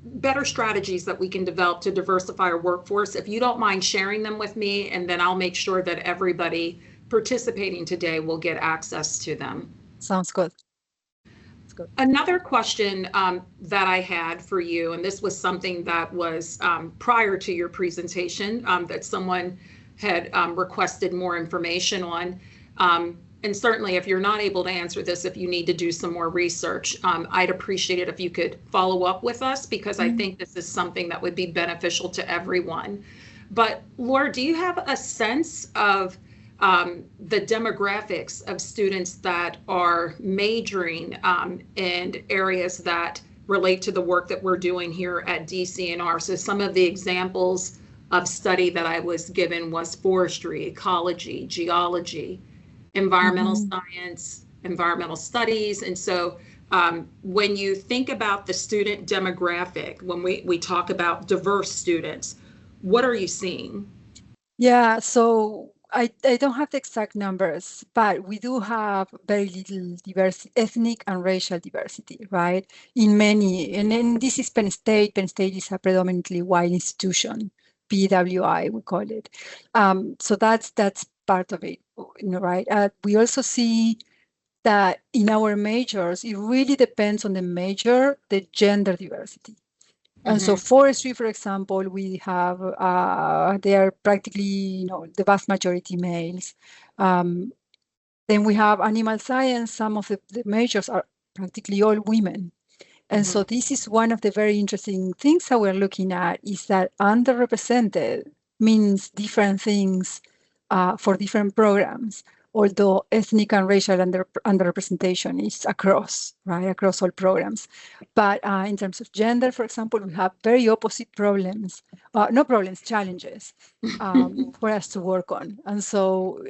strategies that we can develop to diversify our workforce? If you don't mind sharing them with me, and then I'll make sure that everybody participating today will get access to them. Sounds good. Another question that I had for you, and this was something that was prior to your presentation that someone had requested more information on. And certainly if you're not able to answer this, if you need to do some more research, I'd appreciate it if you could follow up with us, because I think this is something that would be beneficial to everyone. But Laura, do you have a sense of the demographics of students that are majoring in areas that relate to the work that we're doing here at DCNR? So some of the examples of study that I was given was forestry, ecology, geology, environmental science, environmental studies. And so when you think about the student demographic, when we talk about diverse students, what are you seeing? Yeah, so I don't have the exact numbers, but we do have very little diversity, ethnic and racial diversity, right? In many, and then this is Penn State. Penn State is a predominantly white institution, PWI, we call it. So that's part of it, right? We also see that in our majors, it really depends on the major, the gender diversity. And so forestry, for example, we have, they are practically, the vast majority males. Then we have animal science. Some of the majors are practically all women. And so this is one of the very interesting things that we're looking at, is that underrepresented means different things for different programs, although ethnic and racial underrepresentation is across, right, across all programs. But in terms of gender, for example, we have very opposite problems, challenges for us to work on. And so,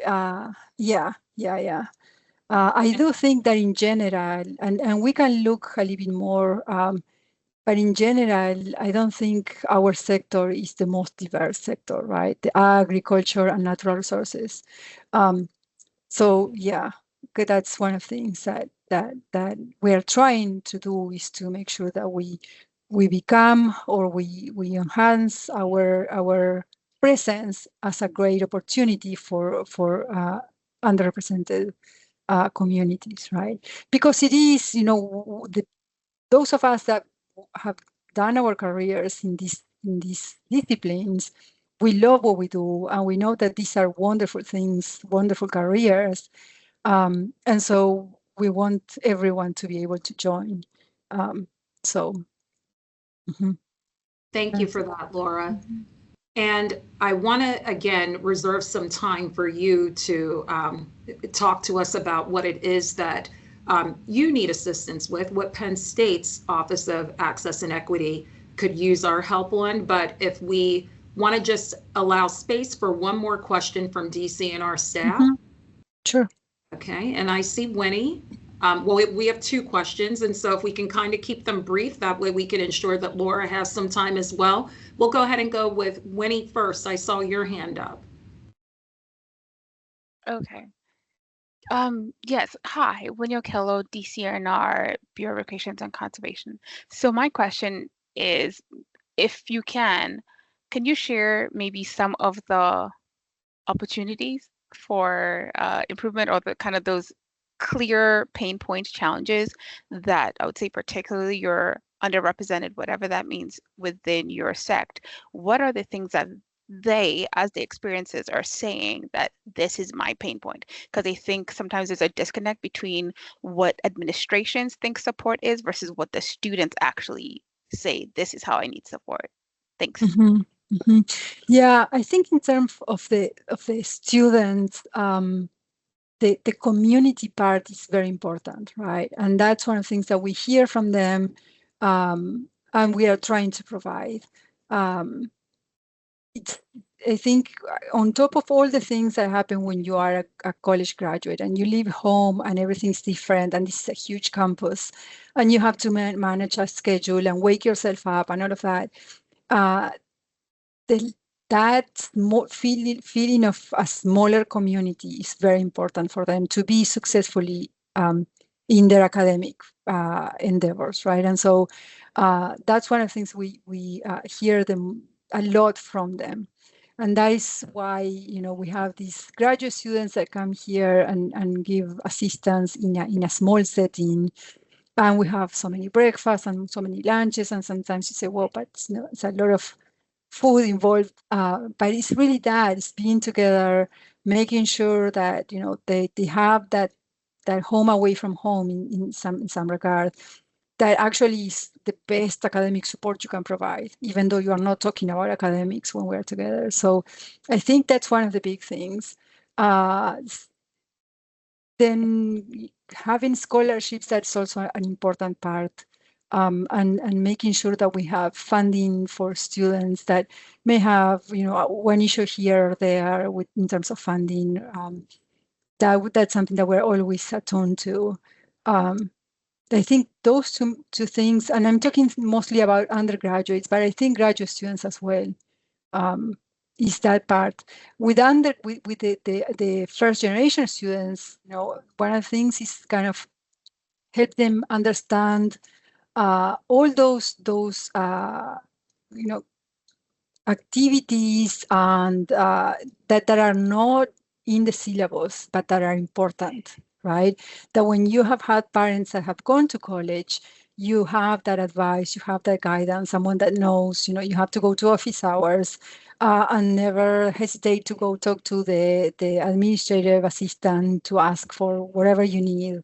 I do think that in general, and we can look a little bit more, but in general, I don't think our sector is the most diverse sector, right? The agriculture and natural resources. So yeah, that's one of the things that we are trying to do, is to make sure that we become, or we enhance our presence as a great opportunity for underrepresented communities, right? Because it is, those of us that have done our careers in these disciplines, we love what we do, and we know that these are wonderful things, wonderful careers, and so we want everyone to be able to join. Thank you for that, Laura. And I want to, again, reserve some time for you to talk to us about what it is that you need assistance with, what Penn State's Office of Access and Equity could use our help on. But if we want to just allow space for one more question from DCNR staff. Sure. Okay, and I see Winnie. Well, we have two questions, and so if we can kind of keep them brief, that way we can ensure that Laura has some time as well. We'll go ahead and go with Winnie first. I saw your hand up. Okay. Yes. Hi, Winnie Okello, DCNR, Bureau of Recreation and Conservation. So my question is, if you can you share maybe some of the opportunities for improvement, or the kind of those clear pain points, challenges that I would say particularly you're underrepresented, whatever that means, within your sect? What are the things that they, as the experiences, are saying that this is my pain point? Because I think sometimes there's a disconnect between what administrations think support is versus what the students actually say, this is how I need support. Thanks. Yeah, I think in terms of the students, the community part is very important, right? And that's one of the things that we hear from them, and we are trying to provide. I think on top of all the things that happen when you are a college graduate and you leave home and everything's different, and this is a huge campus, and you have to manage a schedule and wake yourself up and all of that, that feeling of a smaller community is very important for them to be successfully in their academic endeavors, right? And so that's one of the things we hear them a lot from them. And that is why, we have these graduate students that come here and give assistance in a small setting. And we have so many breakfasts and so many lunches. And sometimes you say, well, but it's a lot of food involved, but it's really that, it's being together, making sure that, you know, they have that home away from home in some regard, that actually is the best academic support you can provide, even though you are not talking about academics when we're together. So I think that's one of the big things. Then having scholarships, that's also an important part. And making sure that we have funding for students that may have, you know, one issue here or there in terms of funding. That's something that we're always attuned to. I think those two things, and I'm talking mostly about undergraduates, but I think graduate students as well, is that part. With the first generation students, you know, one of the things is kind of help them understand all those you know, activities and that are not in the syllabus, but that are important, right? That when you have had parents that have gone to college, you have that advice, you have that guidance, someone that knows, you know, you have to go to office hours and never hesitate to go talk to the administrative assistant to ask for whatever you need.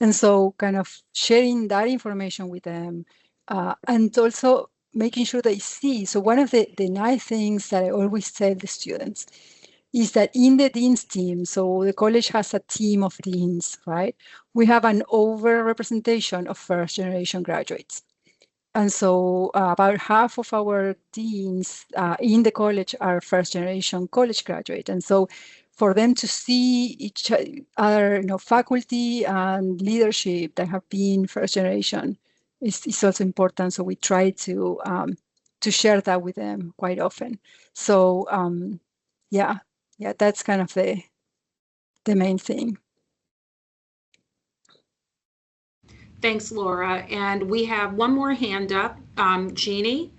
And so kind of sharing that information with them and also making sure they see. So one of the nice things that I always tell the students is that in the dean's team, so the college has a team of deans, right? We have an overrepresentation of first generation graduates. And so about half of our deans in the college are first generation college graduate. And so for them to see each other, you know, faculty and leadership that have been first generation is also important. So we try to share that with them quite often. So yeah, that's kind of the main thing. Thanks, Laura. And we have one more hand up, Jeannie.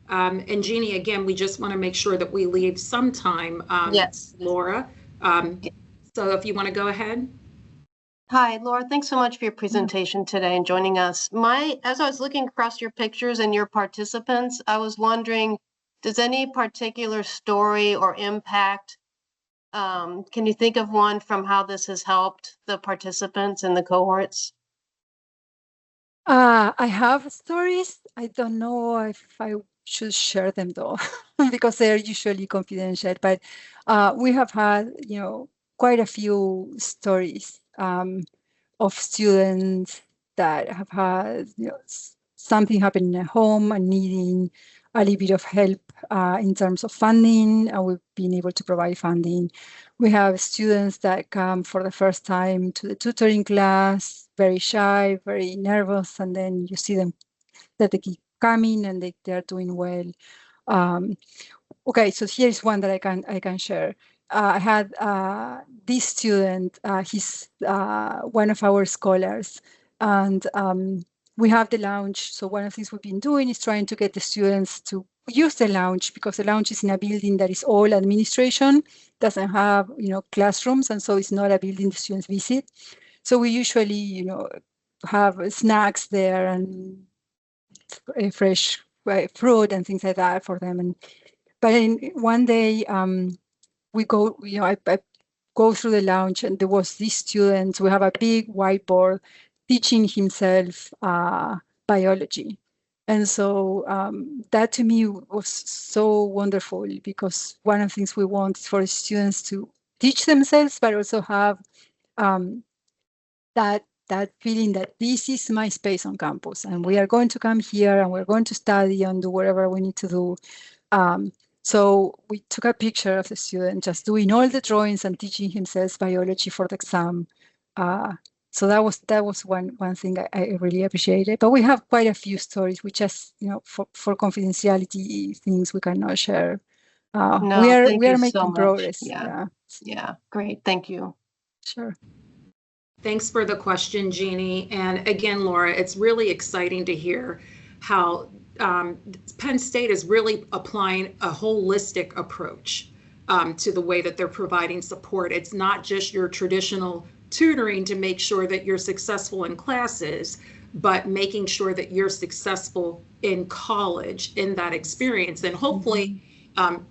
And Jeannie, again, we just want to make sure that we leave some time, yes, Laura. So if you want to go ahead. Hi, Laura. Thanks so much for your presentation today and joining us. As I was looking across your pictures and your participants, I was wondering, does any particular story or impact, can you think of one from how this has helped the participants and the cohorts? I have stories. I don't know if I should share them though, because they're usually confidential. But we have had, you know, quite a few stories of students that have had, you know, something happen in a home and needing a little bit of help in terms of funding, and we've been able to provide funding. We have students that come for the first time to the tutoring class, very shy, very nervous, and then you see them that they keep coming and they're doing well. Okay, so here's one that I can share. I had this student, he's one of our scholars, and we have the lounge. So one of the things we've been doing is trying to get the students to use the lounge, because the lounge is in a building that is all administration, doesn't have, you know, classrooms, and so it's not a building the students visit. So we usually, you know, have snacks there and fresh fruit and things like that for them. But one day we go, you know, I go through the lounge, and there was this student. We have a big whiteboard teaching himself biology. And so that to me was so wonderful, because one of the things we want is for students to teach themselves, but also have that feeling that this is my space on campus, and we are going to come here and we're going to study and do whatever we need to do. So we took a picture of the student just doing all the drawings and teaching himself biology for the exam. So that was one thing I really appreciated. But we have quite a few stories, which just, you know, for confidentiality things we cannot share. No, we are making so progress. Yeah, great. Thank you. Sure. Thanks for the question, Jeannie. And again, Laura, it's really exciting to hear how Penn State is really applying a holistic approach to the way that they're providing support. It's not just your traditional tutoring to make sure that you're successful in classes, but making sure that you're successful in college in that experience. And hopefully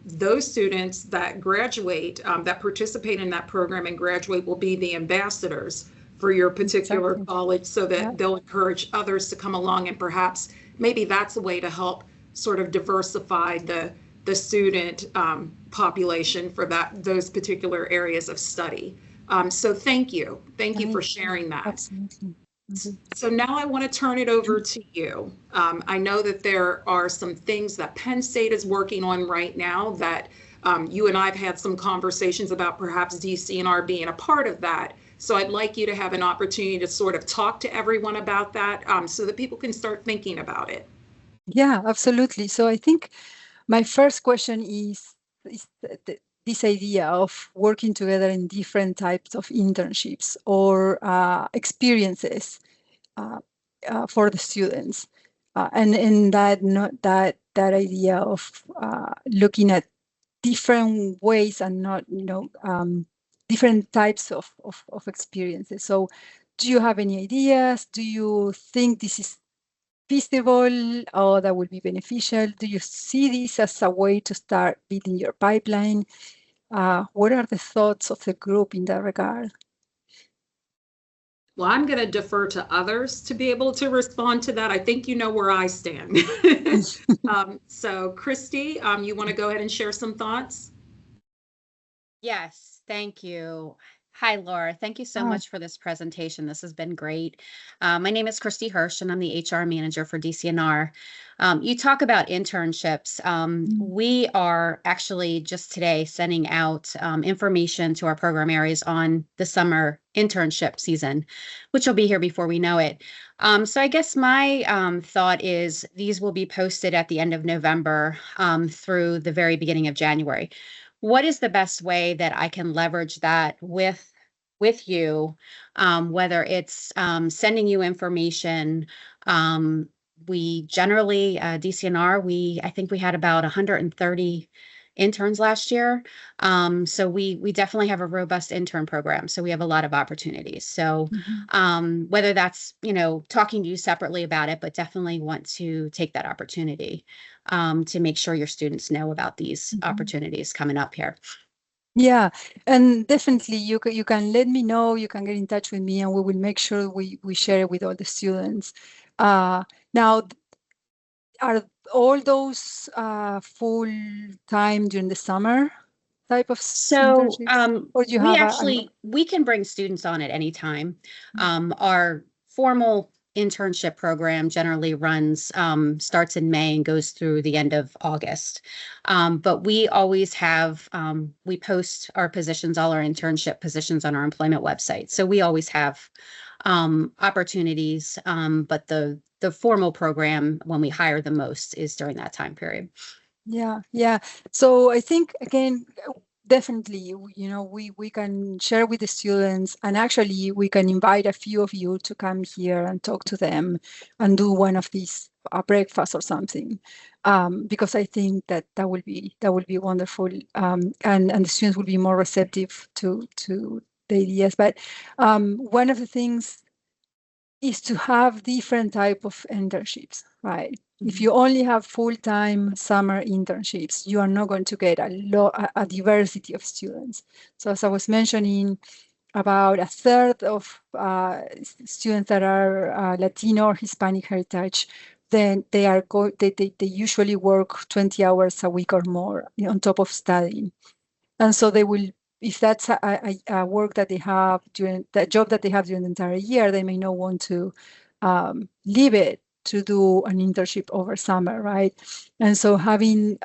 those students that graduate, that participate in that program and graduate will be the ambassadors for your particular college, so that they'll encourage others to come along, and perhaps maybe that's a way to help sort of diversify the student population for those particular areas of study. So thank you for sharing that. Absolutely. So now I want to turn it over to you. I know that there are some things that Penn State is working on right now that you and I have had some conversations about, perhaps DCNR being a part of that. So I'd like you to have an opportunity to sort of talk to everyone about that, so that people can start thinking about it. Yeah, absolutely. So I think my first question is this idea of working together in different types of internships or experiences for the students, and that idea of looking at different ways and not, different types of experiences. So do you have any ideas? Do you think this is feasible or that would be beneficial? Do you see this as a way to start building your pipeline? What are the thoughts of the group in that regard? Well, I'm going to defer to others to be able to respond to that. I think you know where I stand. So Christy, you want to go ahead and share some thoughts? Yes, thank you. Hi, Laura. Thank you so much for this presentation. This has been great. My name is Christy Hirsch, and I'm the HR manager for DCNR. You talk about internships. We are actually just today sending out information to our program areas on the summer internship season, which will be here before we know it. So I guess my thought is these will be posted at the end of November through the very beginning of January. What is the best way that I can leverage that with you, whether it's sending you information? We generally, DCNR, I think we had about 130 interns last year. So we definitely have a robust intern program. So we have a lot of opportunities. So whether that's, talking to you separately about it, but definitely want to take that opportunity to make sure your students know about these opportunities coming up here. Yeah, and definitely you can let me know, you can get in touch with me, and we will make sure we share it with all the students. Now, are all those full time during the summer type of internships? Or do you have we can bring students on at any time. Our formal internship program generally runs, starts in May and goes through the end of August. But we always have, we post our positions, all our internship positions on our employment website. So we always have opportunities, but the formal program, when we hire the most, is during that time period. Yeah. So I think, again, definitely, we can share with the students, and actually we can invite a few of you to come here and talk to them and do one of these, a breakfast or something, because I think that will be wonderful, and the students will be more receptive to the ideas. But one of the things is to have different type of internships, right? If you only have full-time summer internships, you are not going to get a diversity of students. So as I was mentioning, about a third of students that are Latino or Hispanic heritage, then they usually work 20 hours a week or more on top of studying. And so they will, if that's a work that they have during the job that they have during the entire year, they may not want to leave it to do an internship over summer, right? And so having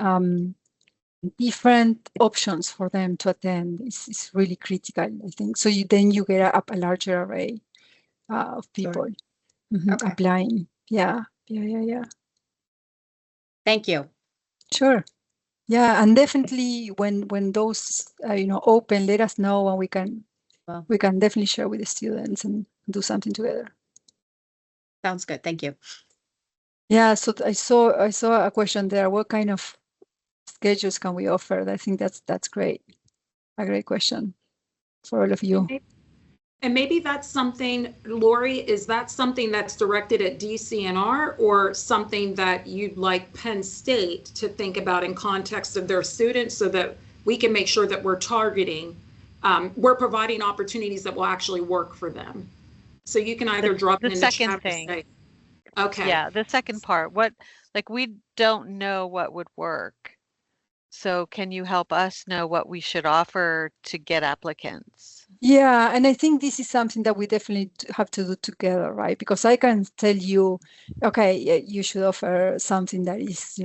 different options for them to attend is really critical, I think. So then you get a larger array of people applying. Yeah. Thank you. Sure. Yeah, and definitely when those open, let us know, and we can definitely share with the students and do something together. Sounds good. Thank you. Yeah, so I saw a question there. What kind of schedules can we offer? I think that's great. A great question for all of you. And maybe that's something, Lori, is that something that's directed at DCNR or something that you'd like Penn State to think about in context of their students so that we can make sure that we're targeting, we're providing opportunities that will actually work for them? So you can either drop it in the chat or say, okay. Yeah, the second part, we don't know what would work. So can you help us know what we should offer to get applicants? Yeah, and I think this is something that we definitely have to do together, right? Because I can tell you, okay, you should offer something that is,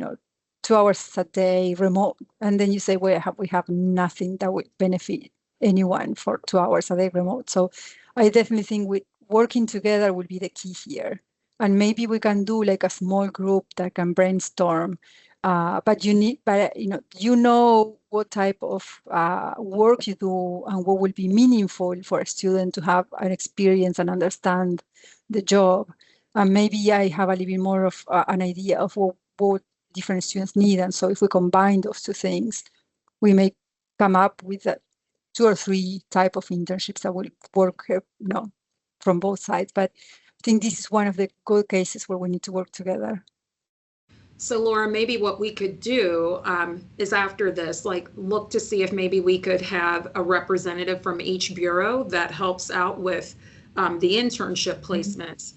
2 hours a day remote, and then you say, well, we have nothing that would benefit anyone for 2 hours a day remote. So I definitely think working together will be the key here, and maybe we can do like a small group that can brainstorm. But you know what type of work you do and what will be meaningful for a student to have an experience and understand the job. And maybe I have a little bit more of an idea of what different students need. And so if we combine those two things, we may come up with 2 or 3 type of internships that will work, from both sides. But I think this is one of the good cases where we need to work together. So Laura, maybe what we could do is after this, look to see if maybe we could have a representative from each bureau that helps out with the internship placements.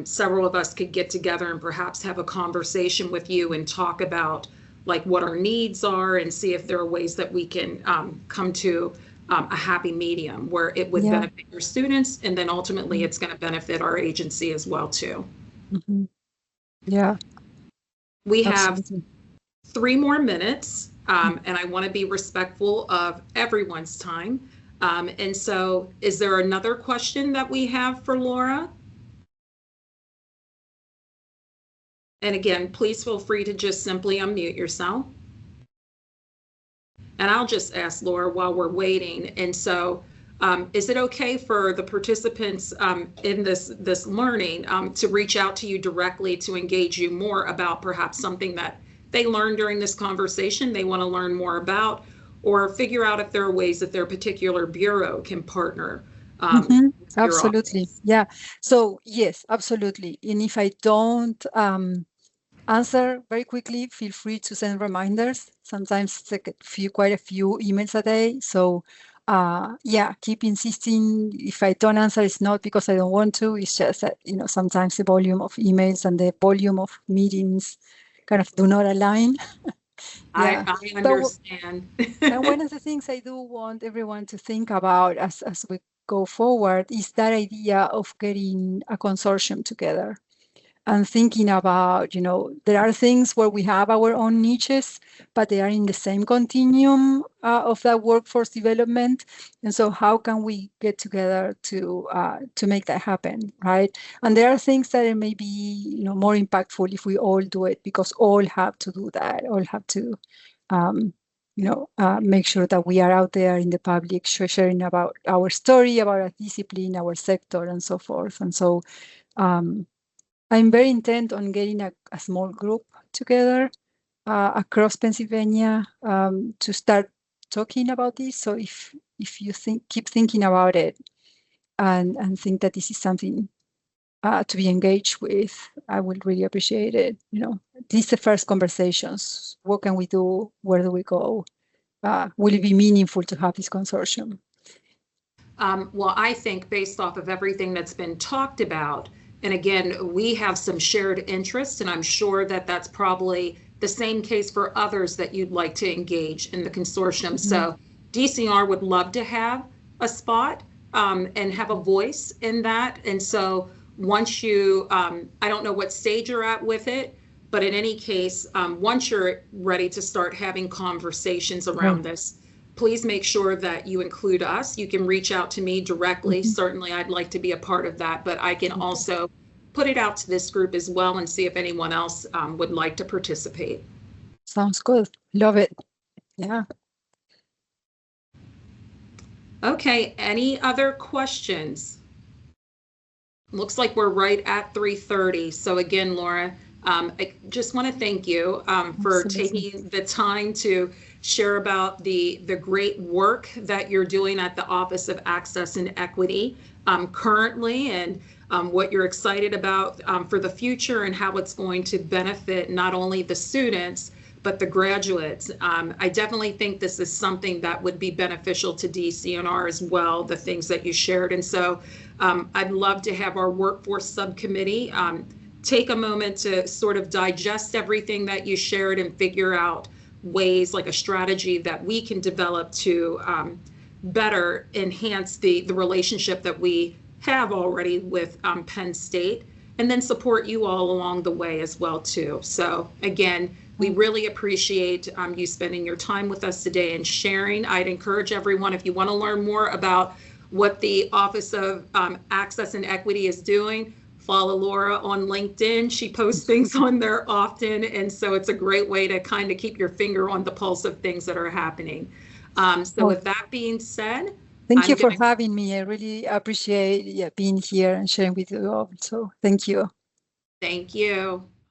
Several of us could get together and perhaps have a conversation with you and talk about what our needs are and see if there are ways that we can come to a happy medium where it would benefit your students, and then ultimately it's going to benefit our agency as well too. Mm-hmm. Yeah. We have 3 more minutes, and I want to be respectful of everyone's time. And so is there another question that we have for Laura? And again, please feel free to just simply unmute yourself. And I'll just ask Laura while we're waiting. And so is it okay for the participants in this learning to reach out to you directly to engage you more about perhaps something that they learned during this conversation they want to learn more about, or figure out if there are ways that their particular bureau can partner? Absolutely. Yeah. So yes, absolutely. And if I don't answer very quickly, feel free to send reminders. Sometimes it's quite a few emails a day. So keep insisting. If I don't answer, it's not because I don't want to. It's just that, sometimes the volume of emails and the volume of meetings kind of do not align. I understand. And one of the things I do want everyone to think about as we go forward is that idea of getting a consortium together. And thinking about, there are things where we have our own niches, but they are in the same continuum of that workforce development. And so how can we get together to make that happen, right? And there are things that may be, more impactful if we all do it, because all have to do that, all have to, make sure that we are out there in the public sharing about our story, about our discipline, our sector, and so forth. And so, I'm very intent on getting a small group together across Pennsylvania to start talking about this. So if you keep thinking about it and think that this is something to be engaged with, I would really appreciate it. These are the first conversations. What can we do? Where do we go? Will it be meaningful to have this consortium? Well, I think based off of everything that's been talked about, and again, we have some shared interests, and I'm sure that that's probably the same case for others that you'd like to engage in the consortium. So DCNR would love to have a spot and have a voice in that. And so once you, I don't know what stage you're at with it, but in any case, once you're ready to start having conversations around this, please make sure that you include us. You can reach out to me directly. Certainly, I'd like to be a part of that, but I can also put it out to this group as well and see if anyone else would like to participate. Sounds good. Love it. Yeah. Okay, any other questions? Looks like we're right at 3:30. So again, Laura, I just want to thank you for taking the time to share about the great work that you're doing at the Office of Access and Equity currently, and what you're excited about for the future and how it's going to benefit not only the students, but the graduates. I definitely think this is something that would be beneficial to DCNR as well, the things that you shared. And so I'd love to have our workforce subcommittee take a moment to sort of digest everything that you shared and figure out ways, like a strategy that we can develop to better enhance the relationship that we have already with Penn State, and then support you all along the way as well too. So again, we really appreciate you spending your time with us today and sharing. I'd encourage everyone, if you want to learn more about what the Office of Access and Equity is doing, follow Laura on LinkedIn. She posts things on there often, and so it's a great way to kind of keep your finger on the pulse of things that are happening. So with that being said, thank you for having me. I really appreciate being here and sharing with you all. So thank you. Thank you.